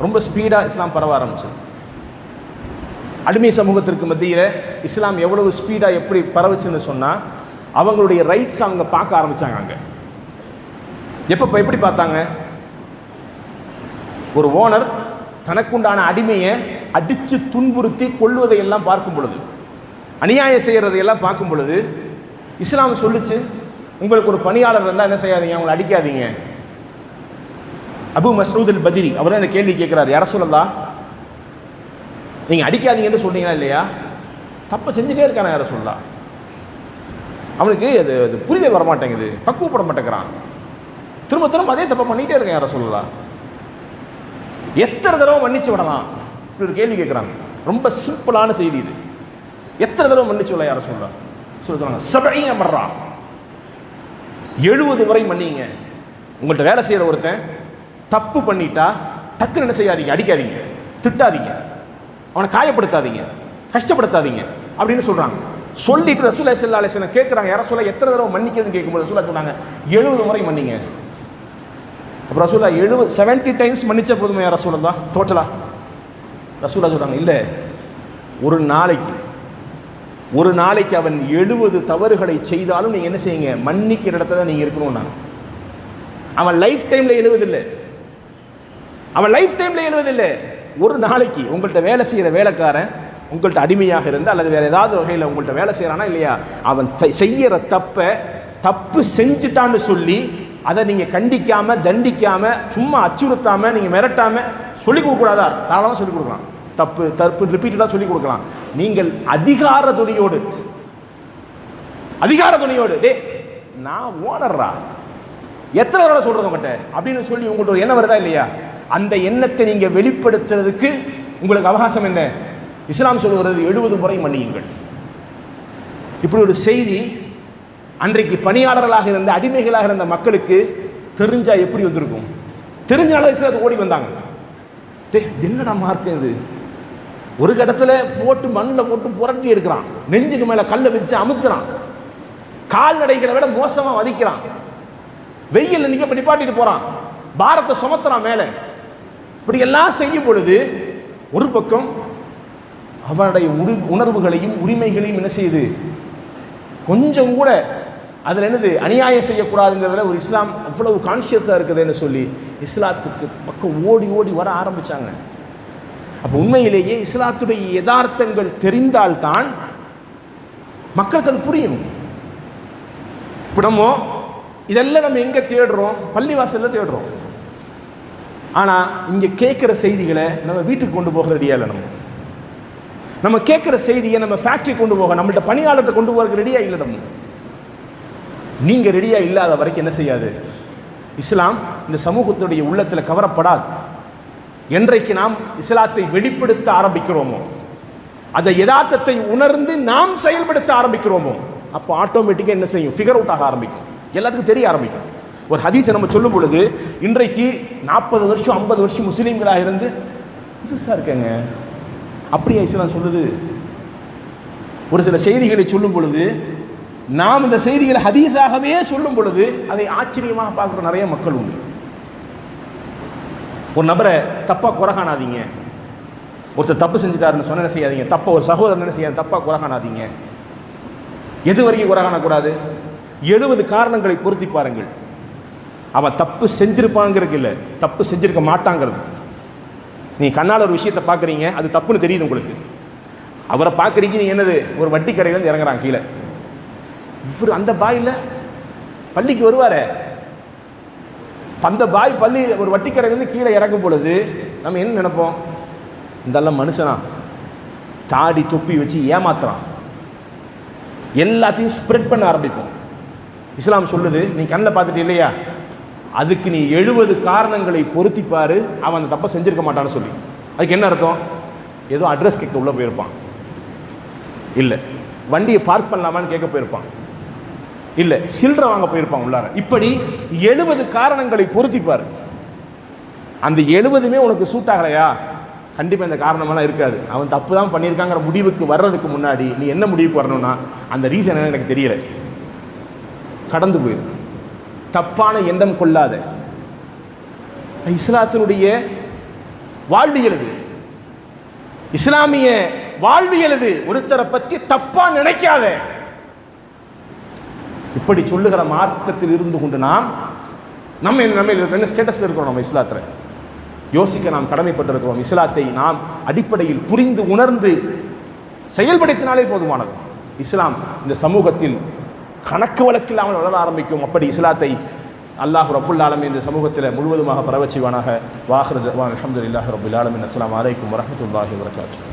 ரொம்ப ஸ்பீடாக இஸ்லாம் பரவ ஆரம்பிச்சது. அடிமை சமூகத்திற்கு மத்தியில் இஸ்லாம் எவ்வளவு ஸ்பீடாக எப்படி பரவுச்சுன்னு சொன்னால், அவங்களுடைய ரைட்ஸ் அவங்க பார்க்க ஆரம்பித்தாங்க. அங்கே எப்படி பார்த்தாங்க? ஒரு ஓனர் தனக்குண்டான அடிமையை அடித்து துன்புறுத்தி கொள்வதை எல்லாம் பார்க்கும் பொழுது, அநியாயம் செய்கிறதையெல்லாம் பார்க்கும் பொழுது இஸ்லாம் சொல்லிச்சு, உங்களுக்கு ஒரு பணியாளர் இருந்தால் என்ன செய்யாதீங்க, அவங்களை அடிக்காதீங்க. அபு மஸ்ஊத் அல் பத்ரி அவர் தான் இந்த கேள்வி கேட்குறாரு, யா ரசூலல்லாஹ் நீங்கள் அடிக்காதீங்கன்னு சொன்னீங்களா இல்லையா? தப்பை செஞ்சுட்டே இருக்கான யா ரசூலல்லாஹ், அவனுக்கு அது புரிதல் வரமாட்டேங்குது, பக்குவப்பட மாட்டேங்கிறான், திரும்ப திரும்ப அதே தப்பை பண்ணிகிட்டே இருக்கேன் யா ரசூலல்லாஹ், எத்தனை தடவை மன்னிச்சு விடலாம்? இப்படி ஒரு கேள்வி கேட்குறாங்க. ரொம்ப சிம்பிளான செய்தி இது. எத்தனை தடவை மன்னிச்சு விட யார சொல்லுறாங்க? 70 மர்ரா, 70 முறை மன்னிங்க. உங்கள்கிட்ட வேலை செய்கிற ஒருத்தன் தப்பு பண்ணிட்டா டக்குன்னு என்ன செய்யாதீங்க, அடிக்காதீங்க, திட்டாதீங்க, அவனை காயப்படுத்தாதீங்க, கஷ்டப்படுத்தாதீங்க அப்படின்னு சொல்கிறாங்க. சொல்லிட்டு ரசூலுல்லாஹி ஸல்லல்லாஹு அலைஹி வஸல்லம் கேட்குறாங்க, யார சொல்ல எத்தனை தடவை மன்னிக்கிறதுன்னு கேட்கும்போது ரசூலுல்லாஹ் சொன்னாங்க 70 முறை மன்னிங்க. அப்புறம் ரசூலுல்லாஹ் 70 டைம்ஸ் மன்னிச்ச போதுமே யார் ரசூலுல்லாஹ் டோட்டலாக? ரசூலுல்லாஹ் சொல்கிறாங்க, இல்லை, ஒரு நாளைக்கு அவன் 70 தவறுகளை செய்தாலும் நீங்கள் என்ன செய்யுங்க, மன்னிக்கிற இடத்துல தான் நீங்கள் இருக்கணும்னாங்க. அவன் லைஃப் டைமில் எழுவதில்லை, ஒரு நாளைக்கு உங்கள்கிட்ட வேலை செய்கிற வேலைக்காரன் உங்கள்கிட்ட அடிமையாக இருந்தால் அல்லது வேறு ஏதாவது வகையில் உங்கள்கிட்ட வேலை செய்கிறானா இல்லையா, அவன் செய்கிற தப்பு செஞ்சுட்டான்னு சொல்லி அதை நீங்கள் கண்டிக்காமல் தண்டிக்காமல் சும்மா அச்சுறுத்தாமல் நீங்கள் மிரட்டாமல் சொல்லிக் கொடுக்கக்கூடாதா? தாராளமாக சொல்லிக் கொடுக்கலாம். தப்பு ரிப்பீட்டடாக சொல்லிக் கொடுக்கலாம். நீங்கள் அதிகார துணியோடு டே நான் ஓனர்ரா எத்தனை தடவை சொல்கிறது உங்கள்கிட்ட அப்படின்னு சொல்லி உங்கள்கிட்ட ஒரு எண்ணம் வருதா இல்லையா? அந்த எண்ணத்தை நீங்கள் வெளிப்படுத்துறதுக்கு உங்களுக்கு அவகாசம் என்ன? இஸ்லாம் சொல்லுகிறது 70 முறை மன்னியுங்கள். இப்படி ஒரு செய்தி அன்றைக்கு பணியாளர்களாக இருந்த அடிமைகளாக இருந்த மக்களுக்கு தெரிஞ்சா எப்படி வந்திருக்கும்? தெரிஞ்சாலும் இஸ்லாத்துக்கு ஓடி வந்தாங்க. என்னடா மார்க்கம் இது? ஒரு இடத்துல போட்டு மண்ணில் போட்டு புரட்டி எடுக்கிறான், நெஞ்சுக்கு மேலே கல்லை வச்சு அமுத்துறான், கால்நடைகளை விட மோசமாக மதிக்கிறான், வெயில் நிற்க நிப்பாட்டிட்டு போகிறான், பாரத்தை சுமத்துறான் மேலே. இப்படி எல்லாம் செய்யும் பொழுது ஒரு பக்கம் அவனுடைய உணர்வுகளையும் உரிமைகளையும் என்ன செய்யுது, கொஞ்சம் கூட அதில் என்னது அநியாயம் செய்யக்கூடாதுங்கிறதுல ஒரு இஸ்லாம் அவ்வளவு கான்ஷியஸாக இருக்குதுன்னு சொல்லி இஸ்லாத்துக்கு மக்கள் ஓடி ஓடி வர ஆரம்பித்தாங்க. அப்போ உண்மையிலேயே இஸ்லாத்துடைய யதார்த்தங்கள் தெரிந்தால்தான் மக்களுக்கு அது புரியும். இப்போ நம்ம இதெல்லாம் நம்ம எங்கே தேடுறோம்? பள்ளிவாசலில் தேடுறோம். ஆனால் இங்கே கேட்குற செய்திகளை நம்ம வீட்டுக்கு கொண்டு போக ரெடியாக இல்லை. நம்ம கேட்குற செய்தியை நம்ம ஃபேக்ட்ரி கொண்டு போக, நம்மள்ட்ட பணியாளர்கிட்ட கொண்டு போகிறதுக்கு ரெடியாக இல்லை. நீங்கள் ரெடியாக இல்லாத வரைக்கும் என்ன செய்யாது இஸ்லாம் இந்த சமூகத்துடைய உள்ளத்தில் கவரப்படாது. என்றைக்கு நாம் இஸ்லாத்தை வெளிப்படுத்த ஆரம்பிக்கிறோமோ, அதை யதார்த்தத்தை உணர்ந்து நாம் செயல்படுத்த ஆரம்பிக்கிறோமோ, அப்போ ஆட்டோமேட்டிக்காக என்ன செய்யும்? ஃபிகர் அவுட் ஆக ஆரம்பிக்கும், எல்லாத்துக்கும் தெரிய ஆரம்பிக்கும். ஒரு ஹதீஸை நம்ம சொல்லும் பொழுது, இன்றைக்கு 40 வருஷம் 50 வருஷம் முஸ்லீம்களாக இருந்து புதுசாக இருக்கேங்க அப்படியே இஸ்லாம் சொல்லுது. ஒரு சில செய்திகளை சொல்லும் பொழுது, நாம் இந்த செய்திகளை ஹதீஸாகவே சொல்லும் பொழுது அதை ஆச்சரியமாக பார்க்குற நிறைய மக்கள் உண்டு. ஒரு நபரை தப்பாக குறை காணாதீங்க. ஒருத்தர் தப்பு செஞ்சுட்டாருன்னு சொன்ன செய்யாதீங்க. தப்பா ஒரு சகோதரன் என்ன செய்யாது, தப்பாக குறை காணாதீங்க. எது வரைக்கும் குறை காணக்கூடாது? 70 காரணங்களை பொருத்தி பாருங்கள். அவன் தப்பு செஞ்சிருப்பாங்கிறதுக்கு இல்லை, தப்பு செஞ்சிருக்க மாட்டாங்கிறது. நீ கண்ணால் ஒரு விஷயத்தை பார்க்குறீங்க, அது தப்புன்னு தெரியுது உங்களுக்கு. அவரை பார்க்குறீங்க, நீ என்னது ஒரு வட்டி கடையிலேருந்து இறங்குறாங்க கீழே. இவர் அந்த பாயில் பள்ளிக்கு வருவார், அந்த பாய் பள்ளி ஒரு வட்டி கடையிலேருந்து கீழே இறங்கும் பொழுது நம்ம என்ன நினைப்போம்? இதெல்லாம் மனுஷனா, தாடி தொப்பி வச்சு ஏமாத்துறான், எல்லாத்தையும் ஸ்ப்ரெட் பண்ண ஆரம்பிப்போம். இஸ்லாம் சொல்லுது, நீ கண்ணில் பார்த்துட்டு இல்லையா, அதுக்கு நீ 70 காரணங்களை பொருத்திப்பாரு, அவன் அந்த தப்பை செஞ்சிருக்க மாட்டான்னு சொல்லி. அதுக்கு என்ன அர்த்தம்? ஏதோ அட்ரஸ் கேட்க உள்ளே போயிருப்பான், இல்லை வண்டியை பார்க் பண்ணலாமான்னு கேட்க போயிருப்பான், இல்லை சில்லறை வாங்க போயிருப்பான் உள்ளார. இப்படி 70 காரணங்களை பொருத்திப்பாரு. அந்த 70மே உனக்கு சூட் ஆகலையா, கண்டிப்பாக இந்த காரணமெல்லாம் இருக்காது. அவன் தப்பு தான் பண்ணியிருக்காங்கிற முடிவுக்கு வர்றதுக்கு முன்னாடி நீ என்ன முடிவுக்கு வரணும்னா, அந்த ரீசன் என்ன எனக்கு தெரியல, கடந்து போயிடும். தப்பான எண்ணம் கொள்ளாத. இஸ்லாத்தினுடைய வாழ்வியல் இது, இஸ்லாமிய வாழ்வியல் இது. ஒருத்தரை பற்றி தப்பா நினைக்காத. இப்படி சொல்லுகிற மார்க்கத்தில் இருந்து கொண்டு நாம் நம்ம என்ன ஸ்டேட்டஸில் இருக்கிறோம்? நம்ம இஸ்லாத்தில் யோசிக்க நாம் கடமைப்பட்டிருக்கிறோம். இஸ்லாத்தை நாம் அடிப்படையில் புரிந்து உணர்ந்து செயல்படுத்தினாலே போதுமானது. இஸ்லாம் இந்த சமூகத்தில் கணக்கு வழக்கில்லாமல் வளர ஆரம்பிக்கும். அப்படி இஸ்லாத்தை அல்லாஹ் ரப்புல் ஆலமீன் இந்த சமூகத்தில் முழுவதுமாக பரவச் செய்வானாக. வாஹிரு தஅவானா அல்ஹம்துலில்லாஹி ரப்பில் ஆலமீன். அஸ்ஸலாமு அலைக்கும் வரஹ்மத்துல்லாஹி வபரகாத்துஹு.